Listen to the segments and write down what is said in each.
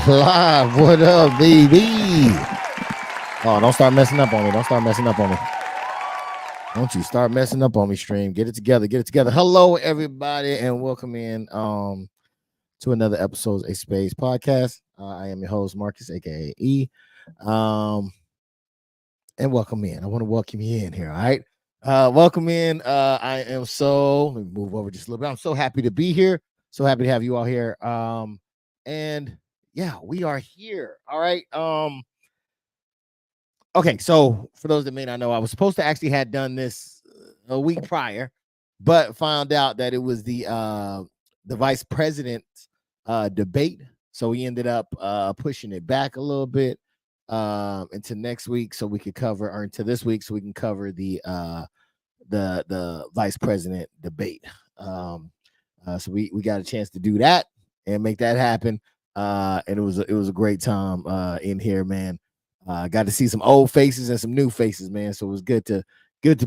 Live. What up, baby? Oh, don't start messing up on me. Don't start messing up on me. Don't you start messing up on me, stream. Get it together. Get it together. Hello, everybody, and welcome in to another episode of ACE of SPADES Podcast. I am your host, Marcus, aka E. And welcome in. I want to welcome you in here. All right. Welcome in. I am let me move over just a little bit. I'm so happy to be here. So happy to have you all here. And yeah, we are here. All right. Okay, so for those that may not know, I was supposed to actually had done this a week prior, but found out that it was the vice president debate. So we ended up pushing it back a little bit into next week, so we could cover, or into this week, so we can cover the vice president debate. So we got a chance to do that and make that happen. And it was a great time in here, man. Got to see some old faces and some new faces, man. So it was good to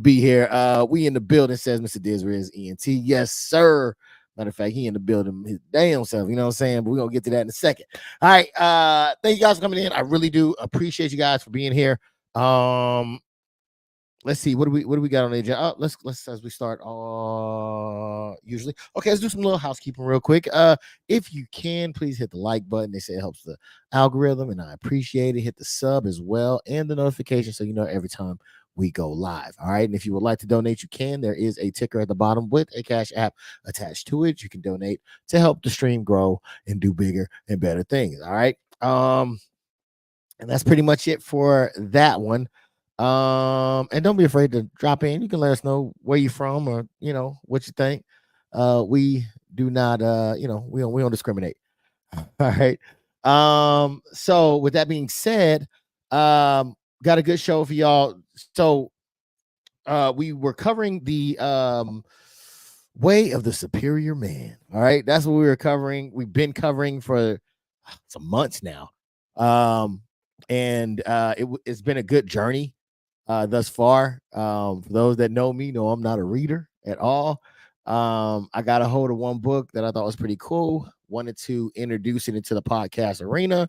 be here. We in the building, says Mr. Dizriz E18. Yes, sir. Matter of fact, he in the building his damn self, you know what I'm saying? But we're gonna get to that in a second. All right. Thank you guys for coming in. I really do appreciate you guys for being here. Let's see, what do we got on the agenda? Let's as we start usually. Okay, let's do some little housekeeping real quick. If you can, please hit the like button. They say it helps the algorithm, and I appreciate it. Hit the sub as well and the notification, so you know every time we go live. All right. And if you would like to donate, you can. There is a ticker at the bottom with a Cash App attached to it. You can donate to help the stream grow and do bigger and better things. All right. And that's pretty much it for that one. And don't be afraid to drop in. You can let us know where you're from, or what you think. We do not we don't discriminate. All right. So with that being said, got a good show for y'all. So we were covering the way of the superior man. All right, that's what we were covering. We've been covering for some months now. And it's been a good journey thus far. For those that know me, know I'm not a reader at all. I got a hold of one book that I thought was pretty cool. Wanted to introduce it into the podcast arena.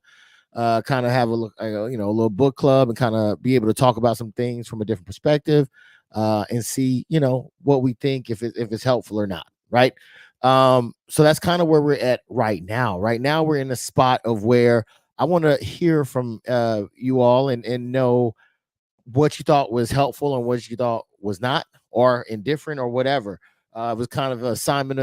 Kind of have a look, a little book club, and kind of be able to talk about some things from a different perspective, and see, what we think, if it's helpful or not. Right. So that's kind of where we're at right now. Right now, we're in a spot of where I want to hear from you all and know what you thought was helpful and what you thought was not, or indifferent, or whatever. It was kind of an assignment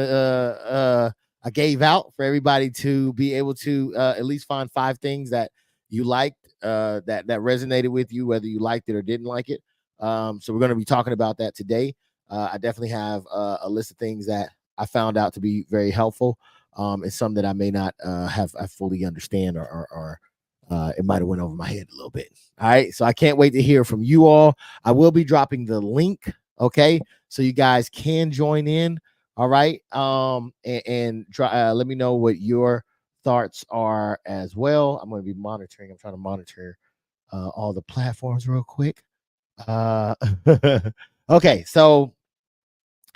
I gave out for everybody to be able to at least find 5 things that you liked, that resonated with you, whether you liked it or didn't like it. So we're going to be talking about that today. I definitely have a list of things that I found out to be very helpful, and some that I may not have fully understand, or it might have went over my head a little bit. All right. So I can't wait to hear from you all. I will be dropping the link. Okay. So you guys can join in. All right. And try, let me know what your thoughts are as well. I'm going to be monitoring. I'm trying to monitor all the platforms real quick. Okay. So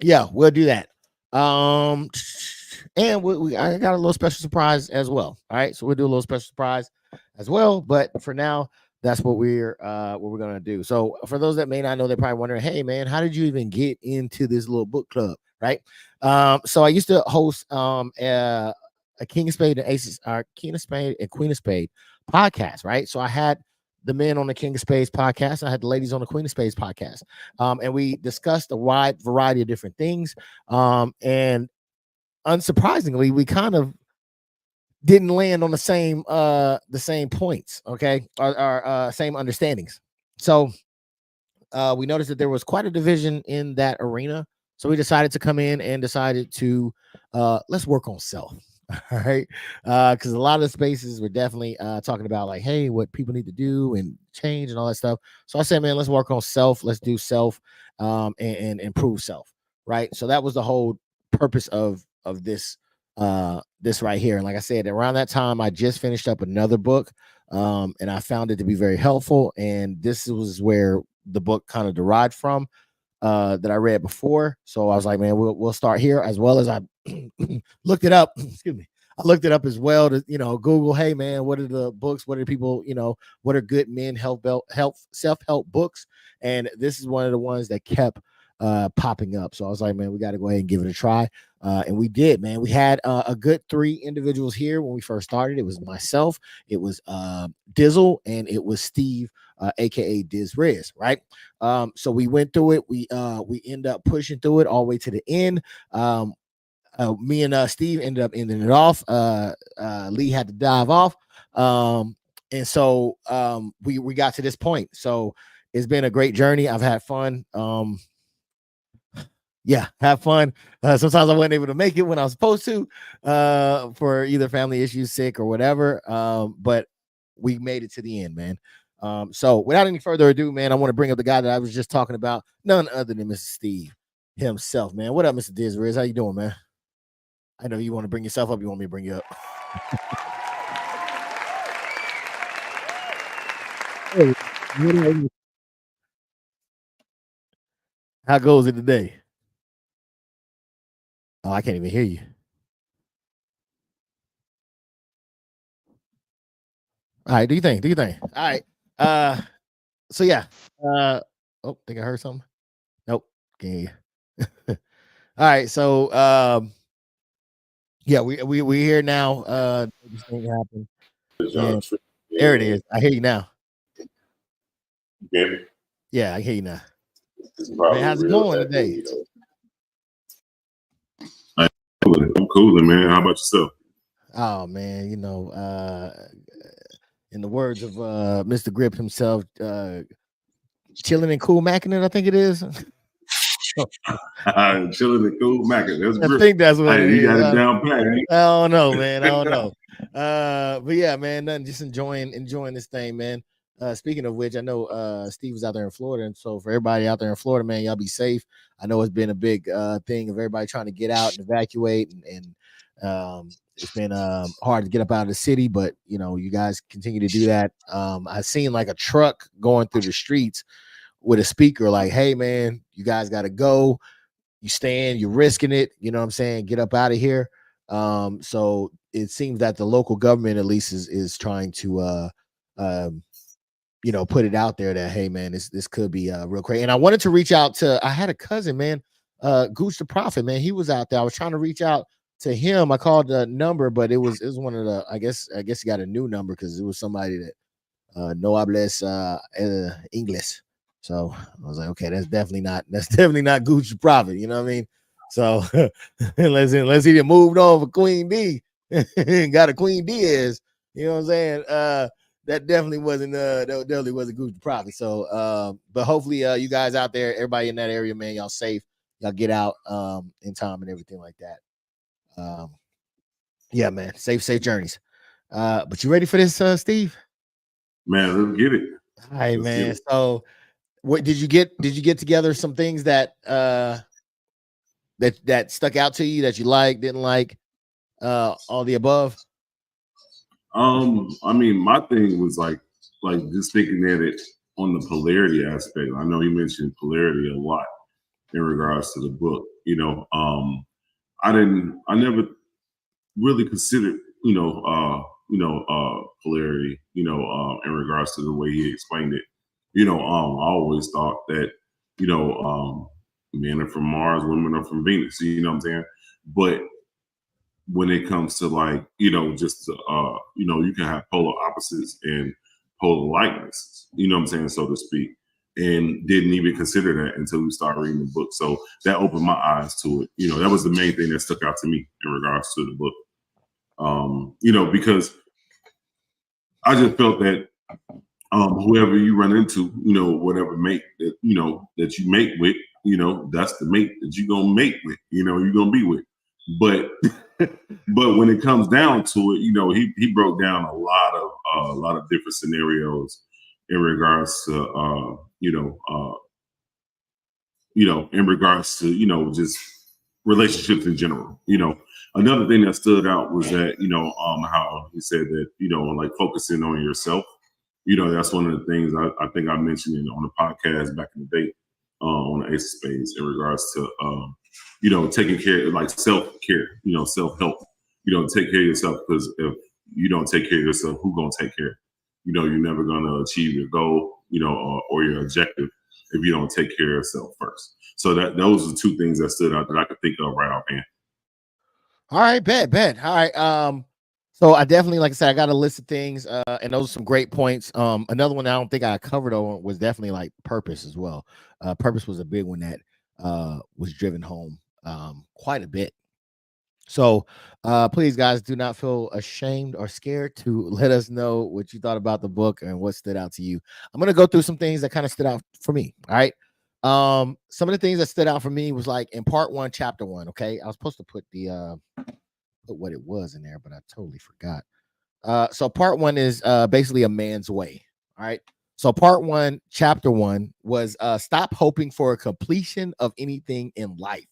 yeah, we'll do that. And I got a little special surprise as well. All right. So we'll do a little special surprise as well. But for now, that's what we're gonna do. So for those that may not know, they're probably wondering, hey man, how did you even get into this little book club? Right. So I used to host a King of Spade and Aces, King of Spade and Queen of Spade podcast, right? So I had the men on the King of Spades podcast. I had the ladies on the Queen of Spades podcast. And we discussed a wide variety of different things. And unsurprisingly, we kind of didn't land on the same points, okay, or same understandings. So we noticed that there was quite a division in that arena. So we decided to come in and decided to let's work on self. All right. Because a lot of the spaces were definitely talking about, like, hey, what people need to do and change and all that stuff. So I said, man, let's work on self. Let's do self and improve self. Right. So that was the whole purpose of this right here. And like I said, around that time, I just finished up another book, and I found it to be very helpful. And this was where the book kind of derived from, that I read before. So I was like, man, we'll start here, as well as I looked it up. Excuse me. I looked it up as well to, Google, hey man, what are the books? What are people, what are good men self-help books? And this is one of the ones that kept popping up. So I was like, man, we got to go ahead and give it a try. And we did, man. We had a good 3 individuals here when we first started. It was myself, it was Dizzle, and it was Steve, aka Diz Riz, right? So we went through it. We end up pushing through it all the way to the end. Me and Steve ended up ending it off. Lee had to dive off. And so we got to this point. So it's been a great journey. I've had fun. Yeah, have fun. Sometimes I wasn't able to make it when I was supposed to, for either family issues, sick, or whatever. But we made it to the end, man. So without any further ado, man, I want to bring up the guy that I was just talking about, none other than Mr. Steve himself, man. What up, Mr. Diz Riz? How you doing, man? I know you want to bring yourself up. You want me to bring you up? Hey, how goes it today? Oh, I can't even hear you. All right, do you think? Do you think? All right. So yeah. Oh, think I heard something. Nope. Can't hear you. All right. So yeah, we here now. This thing happened. And there it is. I hear you now. Yeah, I hear you now. Man, how's it going today? I'm cooling, man. How about yourself? Oh man, in the words of Mr. Grip himself, chilling and cool macking it, I think it is. Chilling and cool macking. I think that's what it is. You got it down pat. I don't know, man. I don't know. But yeah, man, nothing, just enjoying this thing, man. Speaking of which, I know Steve was out there in Florida, and so for everybody out there in Florida, man, y'all be safe. I know it's been a big thing of everybody trying to get out and evacuate, and it's been hard to get up out of the city, but you guys continue to do that. I seen like a truck going through the streets with a speaker, like, "Hey, man, you guys got to go. You stand, you're risking it. You know what I'm saying? Get up out of here." So it seems that the local government at least is trying to put it out there that, hey man, this could be real crazy. And I wanted to reach out to, I had a cousin, man, Gooch the Prophet, man. He was out there. I was trying to reach out to him. I called the number, but it was one of the, I guess he got a new number because it was somebody that no hables English. So I was like, okay, that's definitely not Gooch the Prophet. You know what I mean? So unless he done moved on for Queen D, got a Queen Diaz. You know what I'm saying? That definitely wasn't Gooch the Prophet. So but hopefully you guys out there, everybody in that area, man, y'all safe. Y'all get out in time and everything like that. Yeah, man, safe journeys. But you ready for this, Steve? Man, let's get it. All right, man. So what did you get together some things that that stuck out to you that you like, didn't like, all the above? I mean, my thing was like just thinking at it on the polarity aspect. I know you mentioned polarity a lot in regards to the book. I never really considered, polarity, in regards to the way he explained it. I always thought that, men are from Mars, women are from Venus, you know what I'm saying? But when it comes to like, just, you can have polar opposites and polar likeness, you know what I'm saying, so to speak. And didn't even consider that until we started reading the book. So that opened my eyes to it. That was the main thing that stuck out to me in regards to the book. Because I just felt that whoever you run into, whatever mate that that you mate with, that's the mate that you're gonna mate with, you're gonna be with. But but when it comes down to it, he broke down a lot of different scenarios in regards to in regards to just relationships in general. Another thing that stood out was that, how he said that, like focusing on yourself, that's one of the things I think I mentioned on the podcast back in the day, on the ACE of Spades in regards to, taking care, like self-care, self-help. take care of yourself, because if you don't take care of yourself, who gonna take care? You're never gonna achieve your goal, or your objective if you don't take care of yourself first. So those are two things that stood out that I could think of right offhand. All right, bet. All right. So I definitely, like I said, I got a list of things, and those are some great points. Another one I don't think I covered on was definitely like purpose as well. Purpose was a big one that was driven home quite a bit. So please, guys, do not feel ashamed or scared to let us know what you thought about the book and what stood out to you. I'm gonna go through some things that kind of stood out for me. All right. Some of the things that stood out for me was like in part one, chapter one. Okay, I was supposed to put the put what it was in there, but I totally forgot. So part one is basically a man's way. All right. So part one, chapter one was stop hoping for a completion of anything in life.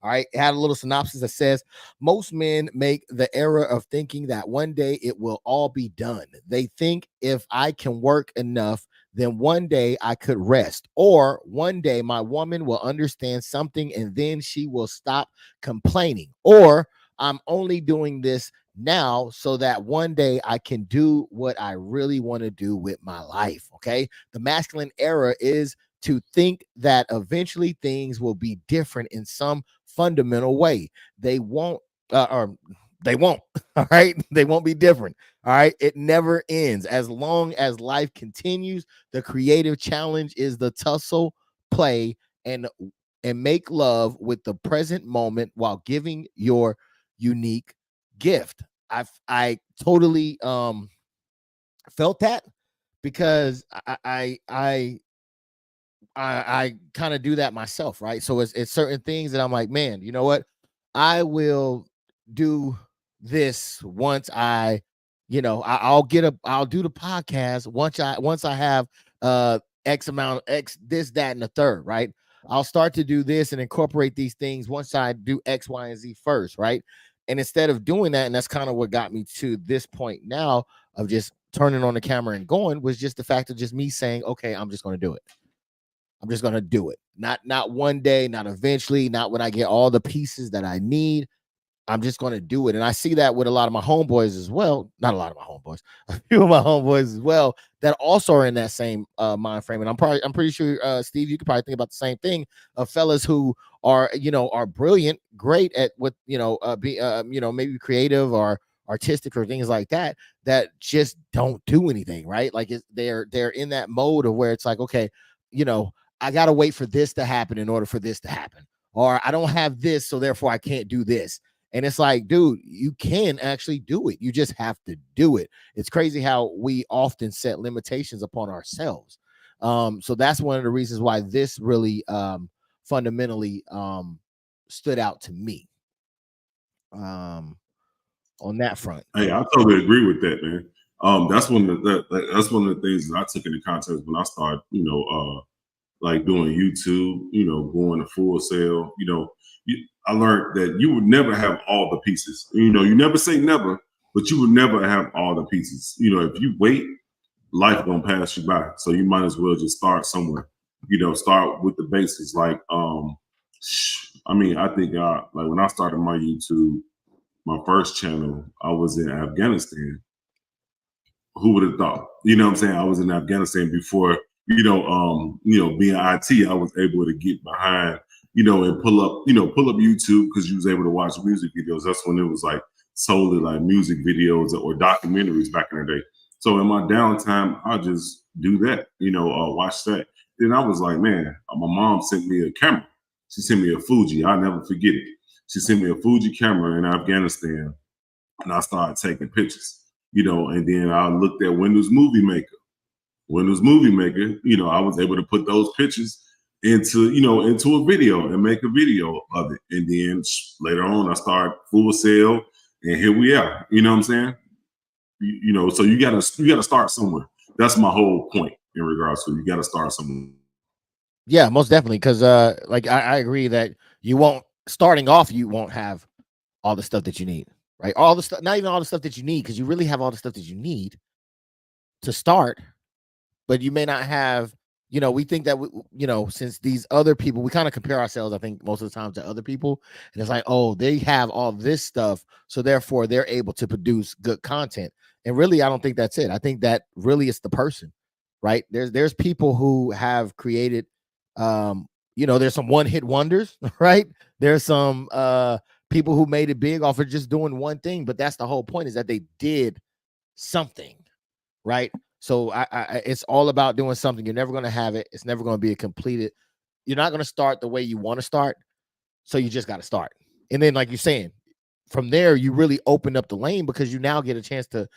All right. It had a little synopsis that says most men make the error of thinking that one day it will all be done. They think if I can work enough, then one day I could rest, or one day my woman will understand something and then she will stop complaining, or I'm only doing this now so that one day I can do what I really want to do with my life. Okay. The masculine era is to think that eventually things will be different in some fundamental way. They won't, or they won't. All right. They won't be different. All right. It never ends. As long as life continues, the creative challenge is the tussle, play, and make love with the present moment while giving your unique gift. I totally felt that because I kind of do that myself, right? So it's certain things that I'm like, man, you know what? I will do this once I'll do the podcast once I have X amount, X, this, that, and the third, right? I'll start to do this and incorporate these things once I do X, Y, and Z first, right? And instead of doing that, and that's kind of what got me to this point now of just turning on the camera and going, was just the fact of just me saying, okay, I'm just going to do it. I'm just gonna do it. Not one day, not eventually, not when I get all the pieces that I need. I'm just gonna do it. And I see that with a lot of my homeboys as well. Not a lot of my homeboys, a few of my homeboys as well that also are in that same mind frame. And I'm pretty sure, Steve, you could probably think about the same thing of fellas who are brilliant, great at what maybe creative or artistic or things like that, that just don't do anything, right? Like they're in that mode of where it's like, okay, you know, I gotta wait for this to happen in order for this to happen. Or I don't have this, so therefore I can't do this. And it's like, dude, you can actually do it. You just have to do it. It's crazy how we often set limitations upon ourselves. So that's one of the reasons why this really fundamentally stood out to me on that front. Hey, I totally agree with that, man. That's one of the things that I took into context when I started, like doing YouTube, going to Full Sail. I learned that you would never have all the pieces. You never say never, but you would never have all the pieces. If you wait, life gonna pass you by. So you might as well just start somewhere. Start with the basics. Like, I think like when I started my YouTube, my first channel, I was in Afghanistan. Who would have thought? You know what I'm saying? I was in Afghanistan before, being IT, I was able to get behind, and pull up YouTube, because you was able to watch music videos. That's when it was like solely like music videos or documentaries back in the day. So in my downtime, I just do that, watch that. Then I was like, man, my mom sent me a camera. She sent me a Fuji. I'll never forget it. She sent me a Fuji camera in Afghanistan, and I started taking pictures, and then I looked at Windows Movie Maker. I was able to put those pictures into a video and make a video of it. And then later on, I started Full Sail, and here we are. You know what I'm saying? So you gotta start somewhere. That's my whole point in regards to, you gotta start somewhere. Yeah, most definitely. Because like I agree that you won't have all the stuff that you need, right? All the stuff, not even all the stuff that you need, because you really have all the stuff that you need to start, but you may not have we think that since these other people, we kind of compare ourselves, I think, most of the time to other people, and it's like, oh, they have all this stuff, so therefore they're able to produce good content. And really, I don't think that's it. I think that really it's the person, right? There's people who have created, there's some one-hit wonders, right? There's some people who made it big off of just doing one thing, but that's the whole point, is that they did something, right? So it's all about doing something. You're never going to have it. It's never going to be a completed. You're not going to start the way you want to start. So you just got to start. And then, like you're saying, from there, you really open up the lane, because you now get a chance to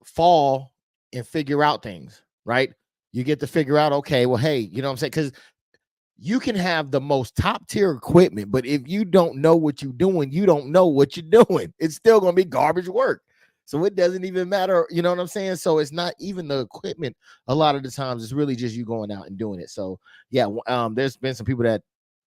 fall and figure out things, right? You get to figure out, okay, well, hey, you know what I'm saying? Because you can have the most top tier equipment, but if you don't know what you're doing, you don't know what you're doing. It's still going to be garbage work. So it doesn't even matter. You know what I'm saying? So it's not even the equipment. A lot of the times it's really just you going out and doing it. So yeah, there's been some people that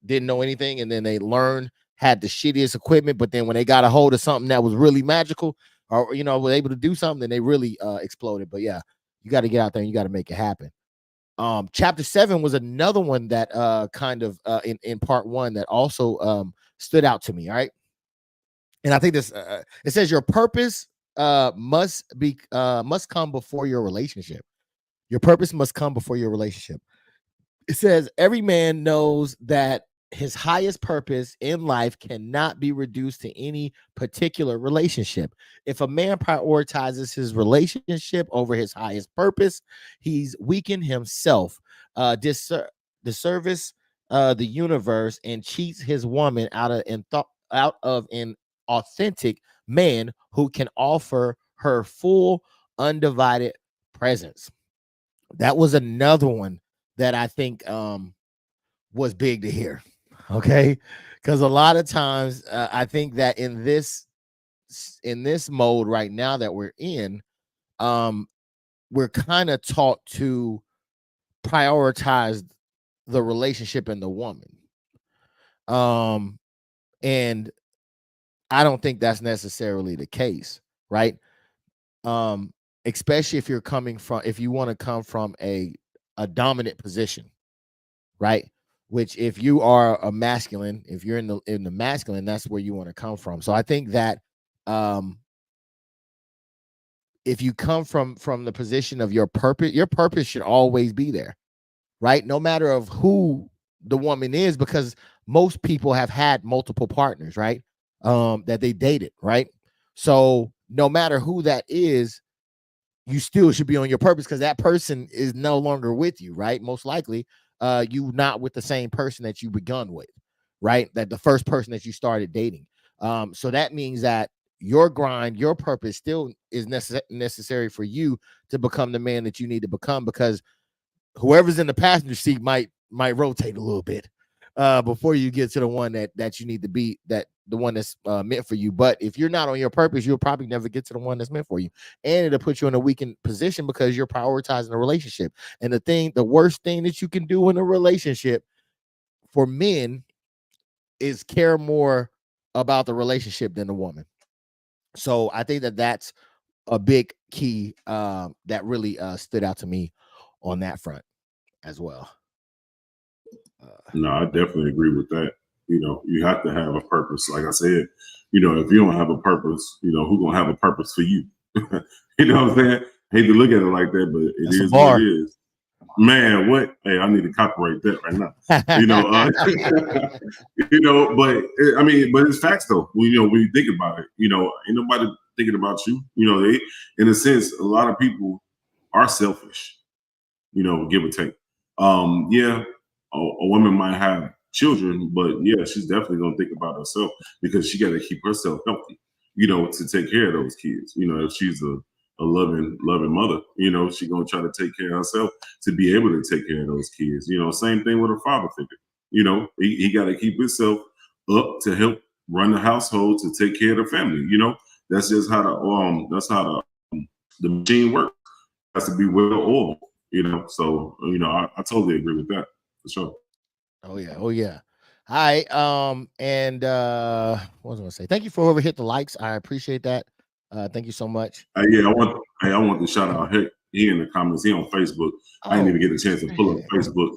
didn't know anything, and then they learned, had the shittiest equipment, but then when they got a hold of something that was really magical, or were able to do something, then they really exploded. But yeah, you got to get out there and you got to make it happen. Chapter 7 was another one that kind of in part 1 that also stood out to me. All right. And I think this it says your purpose must come before your relationship. Your purpose must come before your relationship. It says every man knows that his highest purpose in life cannot be reduced to any particular relationship. If a man prioritizes his relationship over his highest purpose, he's weakened himself, disservice the universe, and cheats his woman out of an authentic man who can offer her full, undivided presence. That was another one that I think was big to hear. Okay, because a lot of times I think that in this mode right now that we're in, um, we're kind of taught to prioritize the relationship and the woman. Um, and I don't think that's necessarily the case, right? Um, Especially if you want to come from a dominant position, right? Which, if you are a masculine, if you're in the masculine, that's where you want to come from. So I think that um if you come from the position of your purpose should always be there, right? No matter of who the woman is, because most people have had multiple partners, right? That they dated, right? So no matter who that is, you still should be on your purpose, because that person is no longer with you, right? Most likely, you not with the same person that you begun with, right? That the first person that you started dating. So that means that your grind, your purpose still is necessary for you to become the man that you need to become, because whoever's in the passenger seat might rotate a little bit before you get to the one that you need to be, that the one that's meant for you. But if you're not on your purpose, you'll probably never get to the one that's meant for you, and it'll put you in a weakened position because you're prioritizing a relationship. And the worst thing that you can do in a relationship for men is care more about the relationship than the woman. So I think that that's a big key that really stood out to me on that front as well. No, I definitely agree with that. You have to have a purpose. Like I said, if you don't have a purpose, who's gonna have a purpose for you? You know what I'm saying? Hate to look at it like that, but it That's a is what it bar. is. Man, what? Hey, I need to copyright that right now. You know, but I mean, but it's facts though. When you think about it, ain't nobody thinking about you. In a sense, a lot of people are selfish. Give or take. Yeah, a woman might have children, but yeah, she's definitely gonna think about herself because she got to keep herself healthy. To take care of those kids. If she's a loving mother, she's gonna try to take care of herself to be able to take care of those kids. Same thing with her father figure. He got to keep himself up to help run the household to take care of the family. That's just how the machine works. It has to be well oiled. So I totally agree with that for sure. Oh yeah, oh yeah. All right. And what was I gonna say? Thank you for whoever hit the likes. I appreciate that. Thank you so much. Yeah, I want to shout out. Hey, He in the comments. He on Facebook. I didn't Oh, even get a chance to Mr. pull up Heck. Facebook.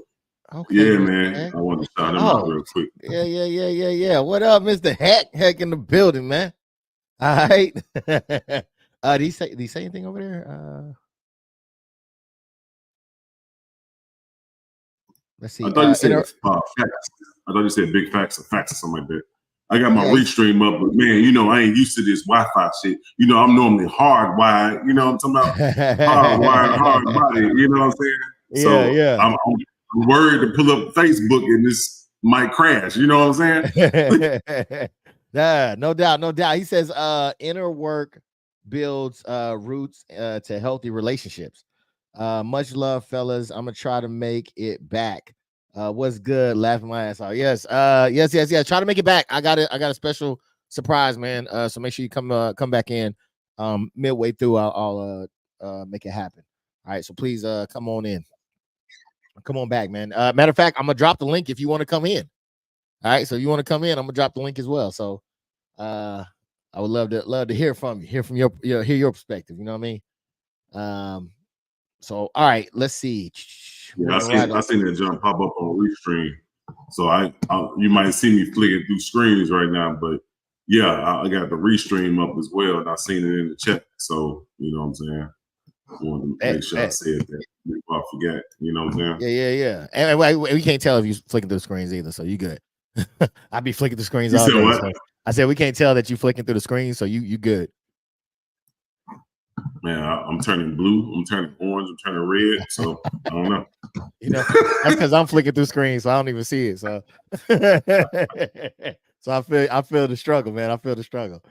Okay, Yeah, Mr. man. Heck. I wanted to shout him out Oh, real quick. yeah. What up, Mr. Heck? Heck in the building, man. All right. Did he say anything over there? Let's see. I thought you said Inter- facts. I thought you said big facts or facts or something like that. I got my yeah, restream up, but man, I ain't used to this Wi-Fi shit. I'm normally hardwired. I'm talking about hardwired, hard body. You know what I'm saying? So yeah. I'm worried to pull up Facebook and this might crash. You know what I'm saying? Yeah, no doubt. He says inner work builds roots to healthy relationships. Much love, fellas. I'm gonna try to make it back. What's good? Laughing my ass off. Yes, yes. Try to make it back. I got a special surprise, man. So make sure you come back in midway through. I'll make it happen. All right, so please come on in. Come on back, man. Matter of fact, I'm gonna drop the link if you want to come in. All right, so you want to come in, I'm gonna drop the link as well. So I would love to hear from you, hear from hear your perspective. You know what I mean? So all right, let's see. Yeah, I seen that jump pop up on Restream. So you might see me flicking through screens right now, but yeah, I got the Restream up as well, and I seen it in the chat. So you know what I'm saying. I wanted to make sure I said that before I forget. You know what I'm saying? Yeah. And we can't tell if you flicking through the screens either, so you good. I be flicking through screens You all said day. what? So I said we can't tell that you flicking through the screens, so you good. Man, I'm turning blue, I'm turning orange, I'm turning red. So I don't know. That's because I'm flicking through screens, so I don't even see it. So, so I feel the struggle, man. I feel the struggle.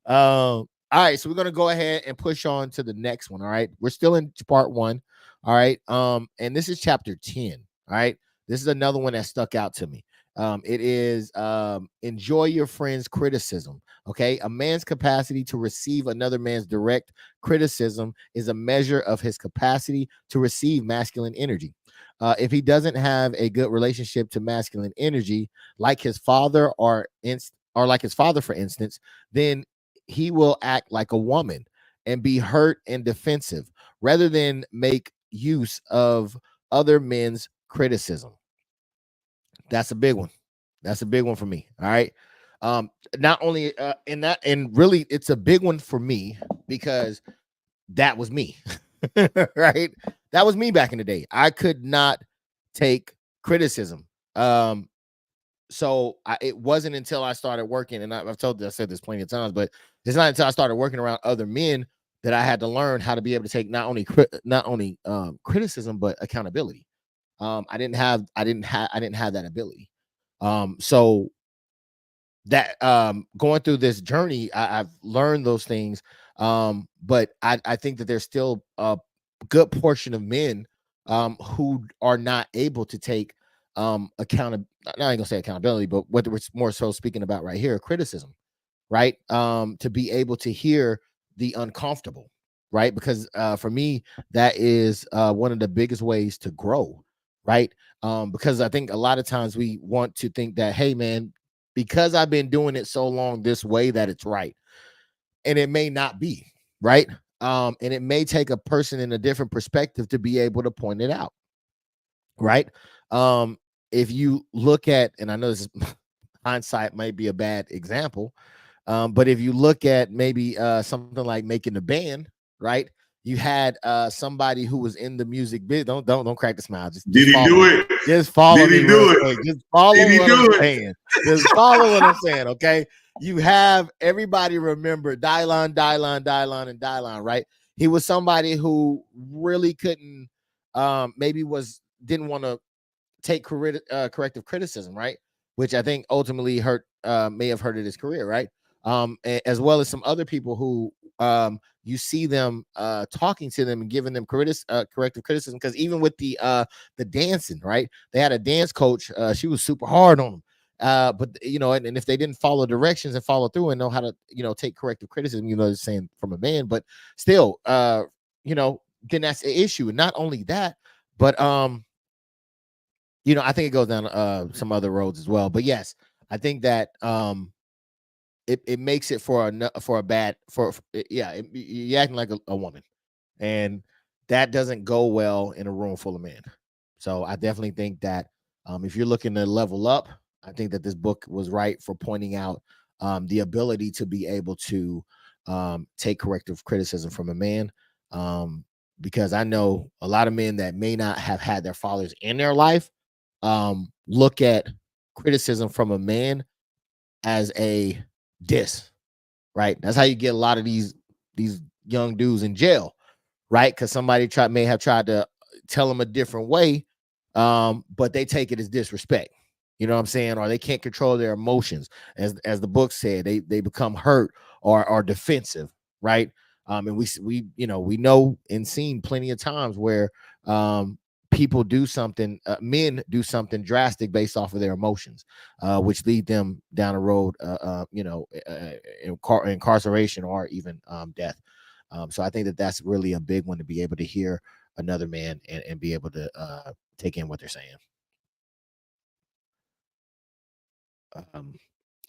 All right, so we're gonna go ahead and push on to the next one. All right, we're still in part 1. All right, and this is chapter 10. All right, this is another one that stuck out to me. It is enjoy your friend's criticism. Okay, a man's capacity to receive another man's direct criticism is a measure of his capacity to receive masculine energy. If he doesn't have a good relationship to masculine energy, like his father or like his father, for instance, then he will act like a woman and be hurt and defensive rather than make use of other men's criticism. That's a big one. That's a big one for me. All right. Not only and really it's a big one for me because that was me. Right? That was me back in the day. I could not take criticism. So it wasn't until I started working, and I said this plenty of times, but it's not until I started working around other men that I had to learn how to be able to take not only criticism but accountability. I didn't have that ability. So that going through this journey, I've learned those things. But I think that there's still a good portion of men who are not able to take accountability. Not gonna say accountability, but what we're more so speaking about right here, criticism, right? To be able to hear the uncomfortable, right? Because for me, that is one of the biggest ways to grow, right? Because I think a lot of times we want to think that, hey, man, because I've been doing it so long this way that it's right. And it may not be, right? And it may take a person in a different perspective to be able to point it out, right? If you look at, and I know this is hindsight might be a bad example, but if you look at maybe something like making a band, right? You had somebody who was in the music biz. Don't crack the smile. Did he follow do me. it? Just follow Did me he real do quick. it? Just follow Did he what I'm do it? saying. Just follow what I'm saying. Okay. You have everybody remember Dylon, and Dylon, right? He was somebody who really couldn't, maybe didn't want to take corrective criticism, right? Which I think ultimately may have hurted his career, right? As well as some other people who you see them talking to them and giving them corrective criticism. Because even with the dancing, right? They had a dance coach. She was super hard on them. But and if they didn't follow directions and follow through and know how to, take corrective criticism, saying from a man, but still, then that's an issue. And not only that, but I think it goes down some other roads as well. But yes, I think that it makes it for a bad, you're acting like a woman, and that doesn't go well in a room full of men. So I definitely think that if you're looking to level up, I think that this book was right for pointing out the ability to be able to take corrective criticism from a man. Because I know a lot of men that may not have had their fathers in their life look at criticism from a man as a diss, right? That's how you get a lot of these young dudes in jail, right? Because somebody may have tried to tell them a different way, but they take it as disrespect. You know what I'm saying? Or they can't control their emotions, as the book said. They become hurt or defensive, right? And we know and seen plenty of times where people do something, men do something drastic based off of their emotions, which lead them down a road, incarceration or even death. So I think that that's really a big one, to be able to hear another man and be able to take in what they're saying.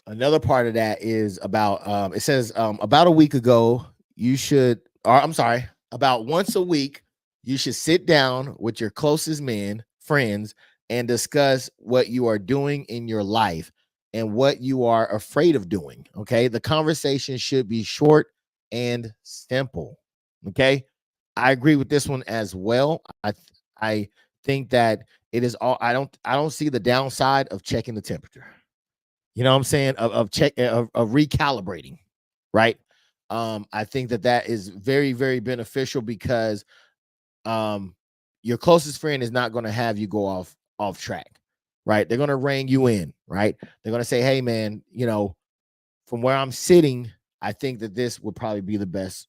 Another part of that is about it says about a week ago you should, or I'm sorry, about once a week you should sit down with your closest friends and discuss what you are doing in your life and what you are afraid of doing. Okay, the conversation should be short and simple. Okay, I agree with this one as well. I think that it is all. I don't see the downside of checking the temperature. You know what I'm saying? Of recalibrating, right? I think that is very, very beneficial because your closest friend is not going to have you go off track, right? They're going to rein you in, right? They're going to say, "Hey, man, from where I'm sitting, I think that this would probably be the best.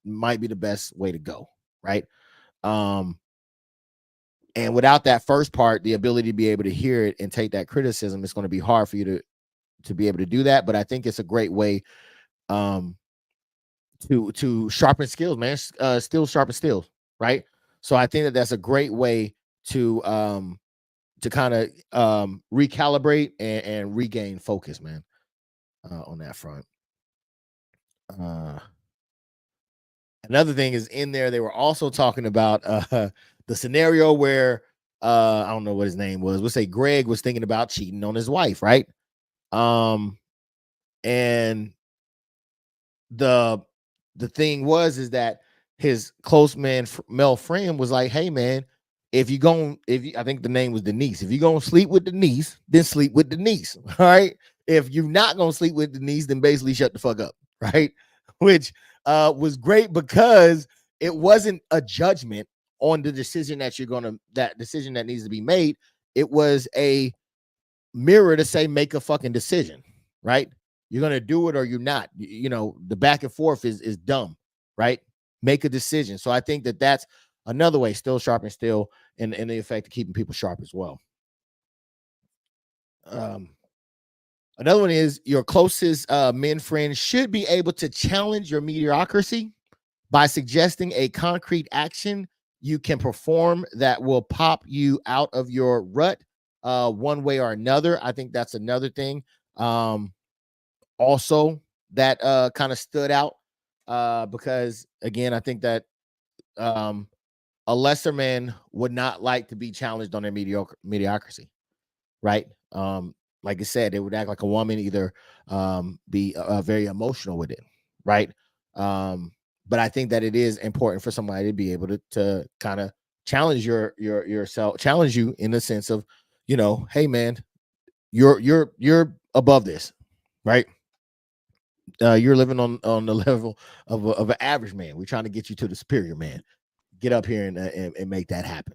Might be the best way to go, right?" And without that first part, the ability to be able to hear it and take that criticism, it's going to be hard for you to be able to do that. But I think it's a great way to sharpen skills, man. Still sharpen skills, right? So I think that that's a great way to kind of recalibrate and regain focus, man, on that front. Another thing is in there, they were also talking about the scenario where I don't know what his name was. We'll say Greg was thinking about cheating on his wife, right? And the thing is that his close male friend was like, "Hey, man, I think the name was Denise. If you're gonna sleep with Denise, then sleep with Denise. All right. If you're not gonna sleep with Denise, then basically shut the fuck up." Right. Which was great because it wasn't a judgment on the decision that decision that needs to be made. It was a mirror to say, make a fucking decision, right? You're gonna do it or you're not. The back and forth is dumb, right? Make a decision. So I think that that's another way, still sharp and still, and the effect of keeping people sharp as well. Another one is your closest men friend should be able to challenge your mediocrity by suggesting a concrete action you can perform that will pop you out of your rut one way or another. I think that's another thing also that kind of stood out because, again, I think that a lesser man would not like to be challenged on their mediocrity, right? Like I said, they would act like a woman, either be very emotional with it, right? But I think that it is important for somebody to be able to kind of challenge yourself, challenge you in the sense of, hey, man, you're above this, right? You're living on the level of an average man. We're trying to get you to the superior man. Get up here and make that happen,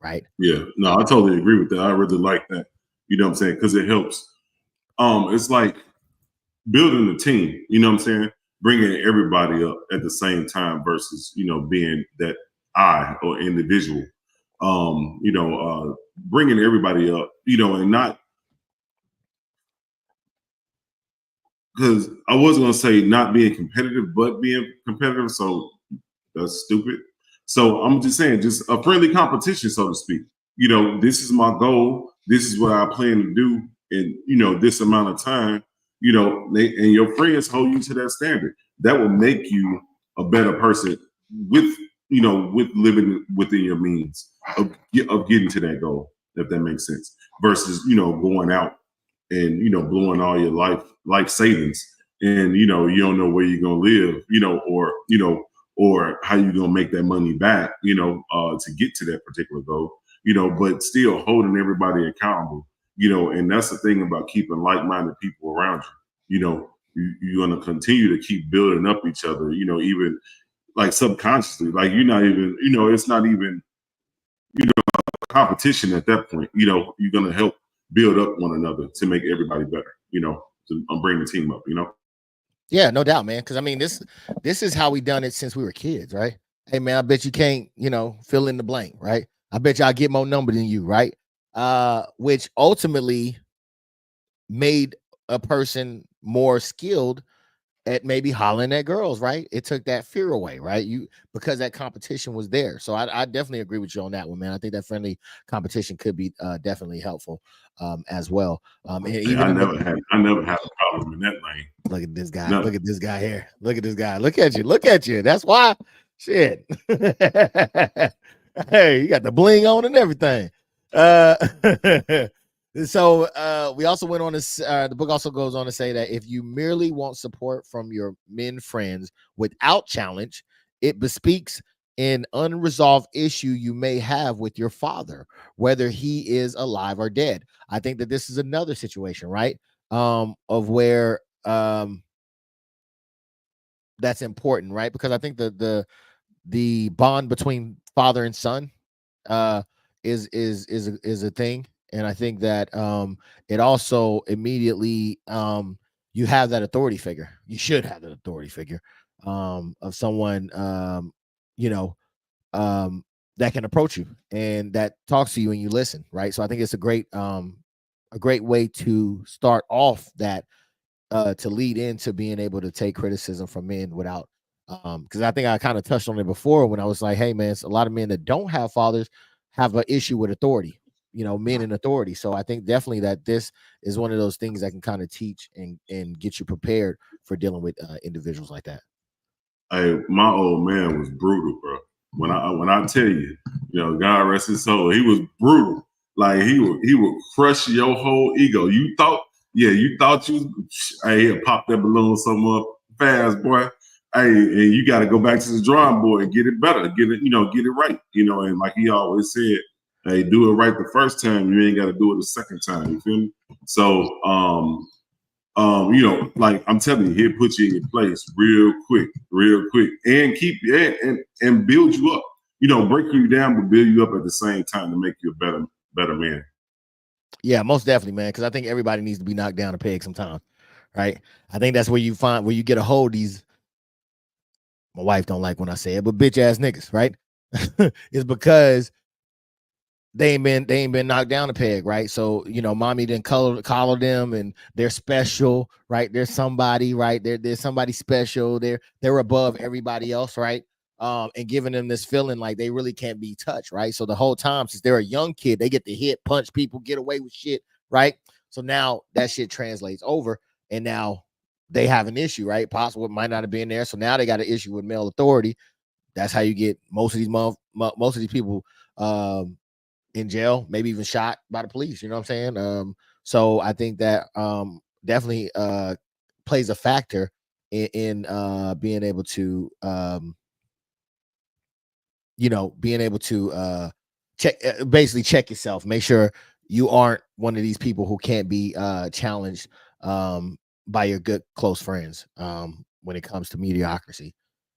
right? Yeah, no, I totally agree with that. I really like that. You know what I'm saying? Because it helps. It's like building a team. You know what I'm saying? Bringing everybody up at the same time versus being that I or individual. Bringing everybody up. And not, because I was gonna say not being competitive, but being competitive. So that's stupid. So I'm just saying, just a friendly competition, so to speak. This is my goal. This is what I plan to do in this amount of time. And your friends hold you to that standard. That will make you a better person with with living within your means of getting to that goal, if that makes sense, versus, going out and, blowing all your life savings, and, you don't know where you're going to live, or how you're going to make that money back, to get to that particular goal, but still holding everybody accountable, and that's the thing about keeping like-minded people around you. You're going to continue to keep building up each other, even like subconsciously, like you're not even, it's not even, competition at that point. You're going to help build up one another to make everybody better, to bring the team up. Yeah, no doubt, man. Because I mean, this is how we done it since we were kids, right? Hey, man, I bet you can't, fill in the blank, right? I bet you I get more number than you, right? Which ultimately made a person more skilled at maybe hollering at girls, right? It took that fear away, right? Because that competition was there. So I definitely agree with you on that one, man. I think that friendly competition could be definitely helpful as well. And Hey, even I never had a problem in that lane. look at this guy, Never. look at this guy here, look at this guy, look at you. That's why, shit. Hey, you got the bling on and everything. Uh, so we also went on this. The book also goes on to say that if you merely want support from your men friends without challenge, it bespeaks an unresolved issue you may have with your father, whether he is alive or dead. I think that this is another situation, right? Of where that's important, right? Because I think the bond between father and son uh is a thing, and I think that it also immediately you have that authority figure. You should have that authority figure of someone you know that can approach you and that talks to you and you listen, right? So I think it's a great way to start off that to lead into being able to take criticism from men without because I think I kind of touched on it before when I was like, hey man, it's a lot of men that don't have fathers have an issue with authority, men in authority. So I think definitely that this is one of those things that can kind of teach and get you prepared for dealing with individuals like that. Hey, my old man was brutal, bro. When I tell you, God rest his soul, he was brutal. Like he would crush your whole ego. You thought hey, he'll pop that balloon somewhere fast, boy. Hey, and you got to go back to the drawing board and get it better, get it right, and like he always said, hey, do it right the first time. You ain't got to do it the second time. You feel me? So, like I'm telling you, he'll put you in your place real quick, and keep you and build you up. Break you down, but build you up at the same time to make you a better man. Yeah, most definitely, man. Because I think everybody needs to be knocked down a peg sometimes, right? I think that's where you get a hold of these. My wife don't like when I say it, but bitch ass niggas, right? It's because they ain't been knocked down a peg, right? So mommy didn't collar them, and they're special, right? There's somebody, right? There's somebody special. They're above everybody else, right? And giving them this feeling like they really can't be touched, right? So the whole time, since they're a young kid, they get to hit, punch people, get away with shit, right? So now that shit translates over, and now they have an issue, right? Possible it might not have been there, so now they got an issue with male authority. That's how you get most of these people in jail, maybe even shot by the police. You know what I'm saying? So I think that definitely plays a factor in being able to being able to check basically check yourself, make sure you aren't one of these people who can't be challenged by your good close friends when it comes to mediocrity.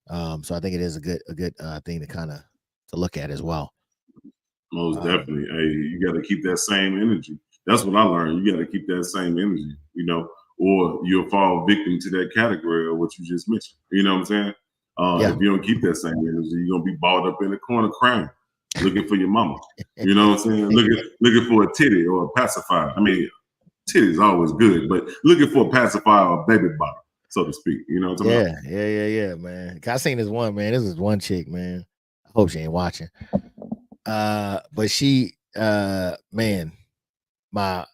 So I think it is a good thing to kind of to look at as well. Most definitely. Hey, you got to keep that same energy. That's what I learned. You got to keep that same energy, or you'll fall victim to that category of what you just mentioned. You know what I'm saying? Yeah. If you don't keep that same energy, you're gonna be balled up in the corner crying, looking for your mama. You know what I'm saying? Looking for a titty or a pacifier. I mean, titty is always good, but looking for a pacifier or a baby bottle, so to speak. You know what I'm talking about? Yeah, man. I seen this one, man. This is one chick, man. I hope she ain't watching. But she, man, my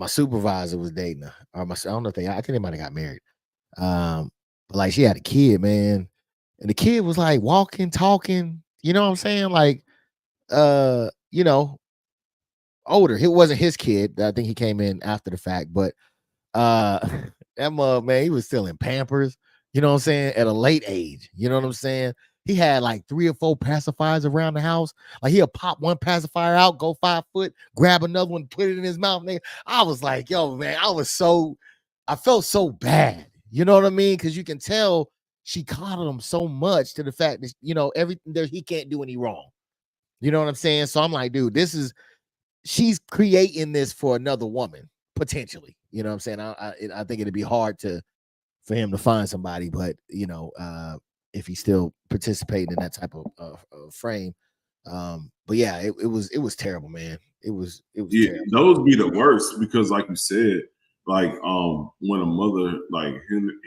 supervisor was dating her, or I don't know if I think they might have got married. But like she had a kid, man. And the kid was like walking, talking, you know what I'm saying? Like, you know, older. It wasn't his kid. I think he came in after the fact, but uh that mug, man, he was still in Pampers, you know what I'm saying, at a late age. You know what I'm saying? He had like 3 or 4 pacifiers around the house. Like he'll pop one pacifier out, go 5 foot, grab another one, put it in his mouth. Nigga. I was like, yo, man, I felt so bad. You know what I mean? Because you can tell she coddled him so much to the fact that everything there he can't do any wrong. You know what I'm saying? So I'm like, dude, she's creating this for another woman potentially. You know what I'm saying? I think it'd be hard for him to find somebody, but if he's still participating in that type of frame. But yeah, it was terrible, man. It was Yeah, terrible. those be the worst because, like you said, like when a mother like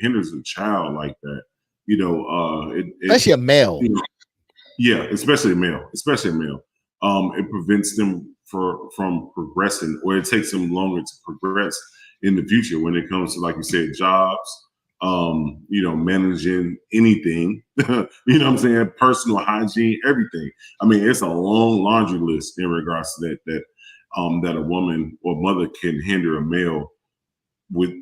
hinders a child like that, it Especially a male. you know, yeah, especially a male. It prevents them from progressing, or it takes them longer to progress in the future when it comes to, like you said, jobs, managing anything, what I'm saying, personal hygiene, everything. I mean, it's a long laundry list in regards to that a woman or mother can hinder a male with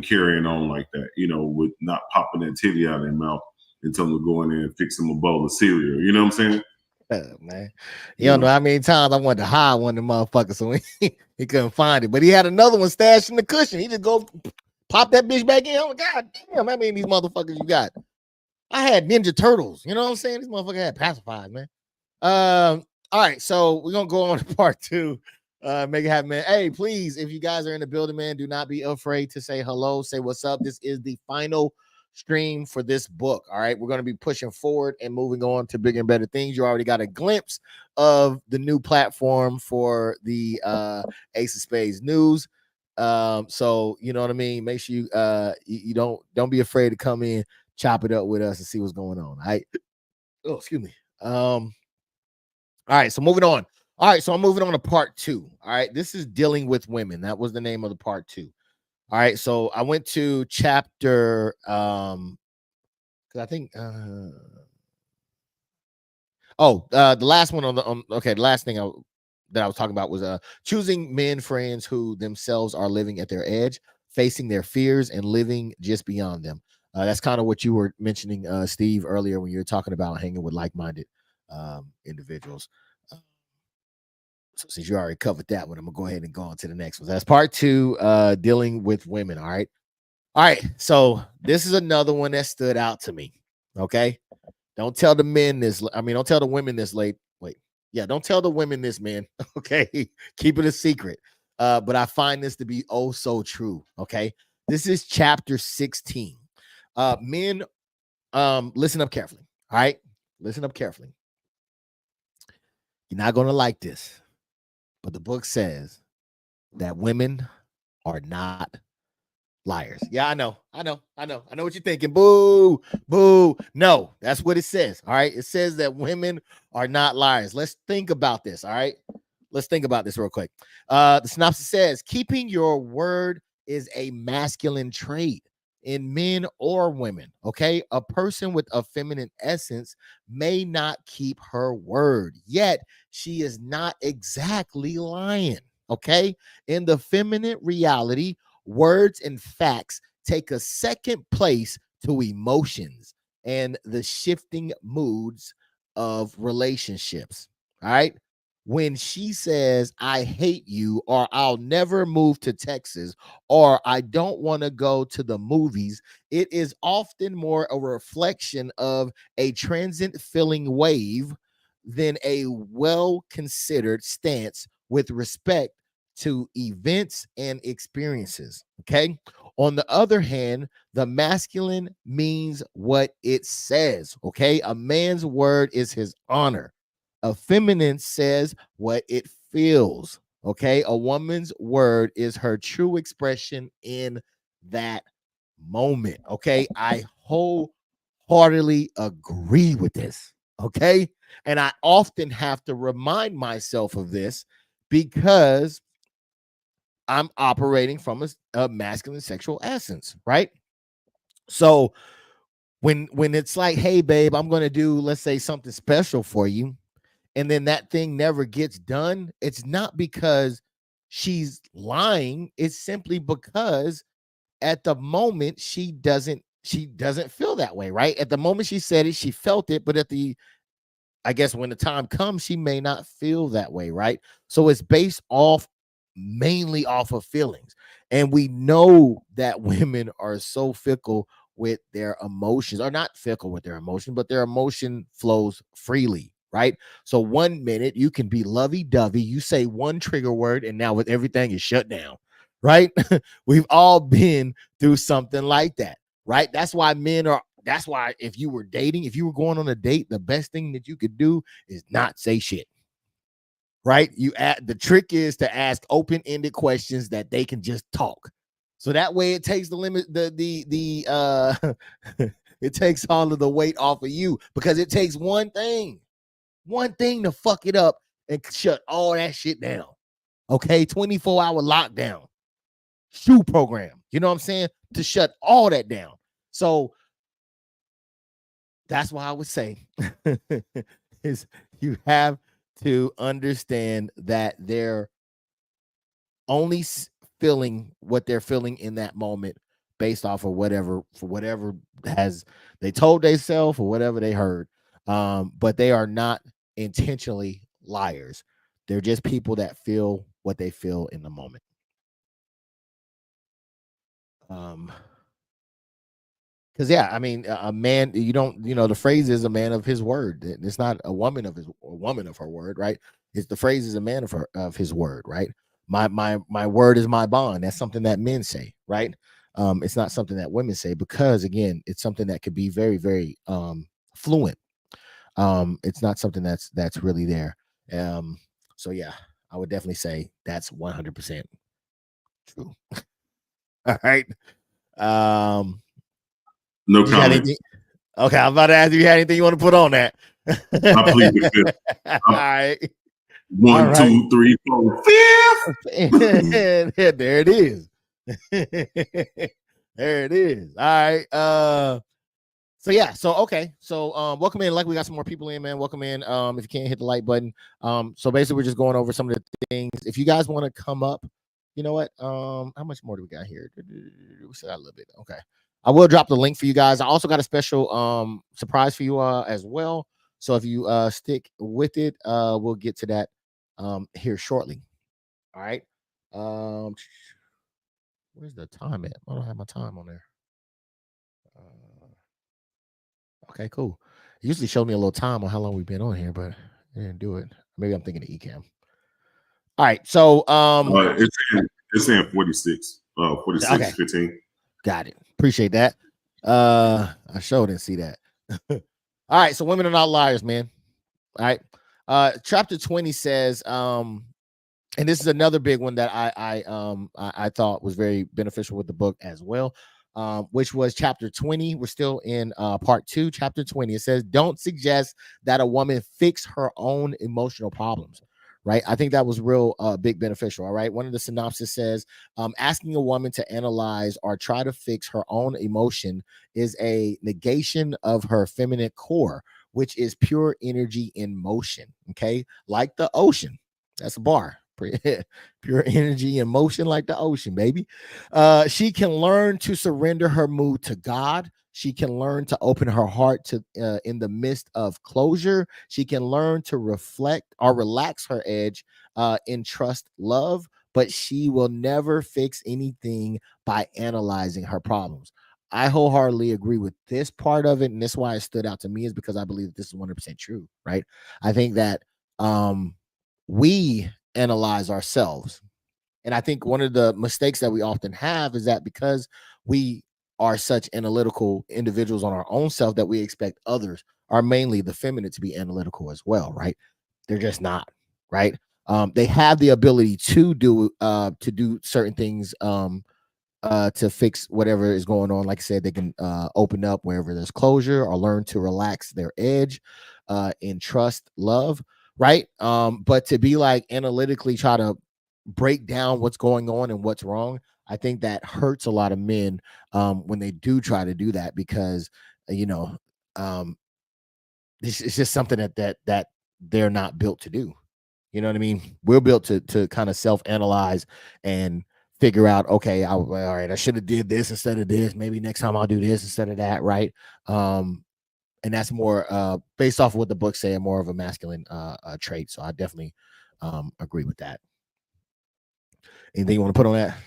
carrying on like that, with not popping that titty out of their mouth and tell them to go in there and fix them a bowl of cereal. You know what I'm saying? Man, you You don't know know. how many times I wanted to hide one of them motherfuckers, so he couldn't find it. But he had another one stashed in the cushion. He just go pop that bitch back in. Oh, God damn, how many of these motherfuckers you got? I had Ninja Turtles. You know what I'm saying? This motherfucker had pacifiers, man. All right, so we're gonna go on to part 2. Make it happen, man. Hey, please, if you guys are in the building, man, do not be afraid to say hello, say what's up. This is the final stream for this book. All right, we're gonna be pushing forward and moving on to bigger and better things. You already got a glimpse of the new platform for the Ace of Spades news. So you know what I mean. Make sure you don't be afraid to come in, chop it up with us, and see what's going on. All right. Oh, excuse me. All right, so moving on. All right, so I'm moving on to part 2. All right, this is dealing with women. That was the name of the part 2. All right, so I went to chapter because I think the last one okay, the last thing that I was talking about was choosing men friends who themselves are living at their edge, facing their fears and living just beyond them. That's kind of what you were mentioning, Steve, earlier when you were talking about hanging with like-minded individuals. So since you already covered that one, I'm gonna go ahead and go on to the next one. That's part 2, dealing with women. All right. All right. So this is another one that stood out to me. Okay. Don't tell the men this. I mean, don't tell the women this late. Wait. Yeah, don't tell the women this, man. Okay. Keep it a secret. But I find this to be oh so true. Okay. This is chapter 16. Men, listen up carefully. All right. Listen up carefully. You're not gonna like this, but the book says that women are not liars. Yeah, I know what you're thinking. Boo, boo. No, that's what it says. All right. It says that women are not liars. Let's think about this. All right. Let's think about this real quick. The synopsis says keeping your word is a masculine trait in men or women. Okay. A person with a feminine essence may not keep her word, yet she is not exactly lying. Okay. In the feminine reality, words and facts take a second place to emotions and the shifting moods of relationships. All right. When she says, I hate you, or I'll never move to Texas, or I don't want to go to the movies, it is often more a reflection of a transient feeling wave than a well considered stance with respect to events and experiences. Okay. On the other hand, the masculine means what it says. Okay. A man's word is his honor. A feminine says what it feels. Okay. A woman's word is her true expression in that moment. Okay. I wholeheartedly agree with this. Okay. And I often have to remind myself of this because I'm operating from a masculine sexual essence, right? So when it's like, hey babe, I'm going to do, let's say, something special for you, and then that thing never gets done, it's not because she's lying, it's simply because at the moment she doesn't feel that way, right? At the moment she said it, she felt it, but I guess when the time comes, she may not feel that way, right? So it's based off mainly off of feelings. And we know that women are so fickle with their emotions, or not fickle with their emotion, but their emotion flows freely, right? So 1 minute you can be lovey-dovey, you say one trigger word, and now with everything is shut down, right? We've all been through something like that, right? That's why if you were dating, if you were going on a date, the best thing that you could do is not say shit. Right? The trick is to ask open-ended questions that they can just talk. So that way it takes the limit, it takes all of the weight off of you, because it takes one thing to fuck it up and shut all that shit down. Okay, 24-hour lockdown, shoe program. You know what I'm saying? To shut all that down. So that's why I would say is you have to understand that they're only feeling what they're feeling in that moment based off of whatever has they told themselves or whatever they heard. But they are not intentionally liars. They're just people that feel what they feel in the moment. Because yeah, I mean, a man, you don't, the phrase is a man of his word. It's not a woman of her word, right? It's the phrase is a man of his word, right? My word is my bond. That's something that men say, right? It's not something that women say, because again, it's something that could be very, very fluent. It's not something that's really there. So yeah, I would definitely say that's 100% true. All right. Um, No you got comment. anything? Okay, I'm about to ask you had anything you want to put on that. I plead the fifth. All right. All One, right. 2, 3, 4, fifth. There it is. There it is. All right. So yeah, so okay. So welcome in. Like, we got some more people in, man. Welcome in. If you can't hit the like button. So basically we're just going over some of the things. If you guys want to come up, you know what? How much more do we got here? We still got a little bit. Okay. I will drop the link for you guys. I also got a special surprise for you as well. So if you stick with it, we'll get to that here shortly. All right. Um where's the time at? I don't have my time on there. Okay, cool. It usually show me a little time on how long we've been on here, but I didn't do it. Maybe I'm thinking of Ecamm. All right, so It's saying 46. 46, okay, 15. got it. Appreciate that. I sure didn't see that. All right, so women are not liars, man. All right. Chapter 20 says, and this is another big one that I thought was very beneficial with the book as well, which was chapter 20. We're still in part 2, chapter 20. It says, don't suggest that a woman fix her own emotional problems. Right. I think that was real big beneficial. All right. One of the synopsis says, asking a woman to analyze or try to fix her own emotion is a negation of her feminine core, which is pure energy in motion. Okay. Like the ocean. That's a bar. Pure energy and motion like the ocean, baby. She can learn to surrender her mood to God. She can learn to open her heart to in the midst of closure. She can learn to reflect or relax her edge in trust, love, but she will never fix anything by analyzing her problems. I wholeheartedly agree with this part of it, and that's why it stood out to me, is because I believe that this is 100% true, right? I think that we analyze ourselves. And I think one of the mistakes that we often have is that because we are such analytical individuals on our own self, that we expect others, are mainly the feminine, to be analytical as well, right? They're just not, right? They have the ability to do certain things to fix whatever is going on. Like I said, they can open up wherever there's closure, or learn to relax their edge in trust, love, right? But to be like analytically try to break down what's going on and what's wrong, I think that hurts a lot of men when they do try to do that, because you know, um, it's just something that they're not built to do. You know what I mean? We're built to kind of self-analyze and figure out, okay, all right, I should have did this instead of this. Maybe next time I'll do this instead of that, right? And that's more based off of what the book say, more of a masculine trait. So I definitely agree with that. Anything you want to put on that?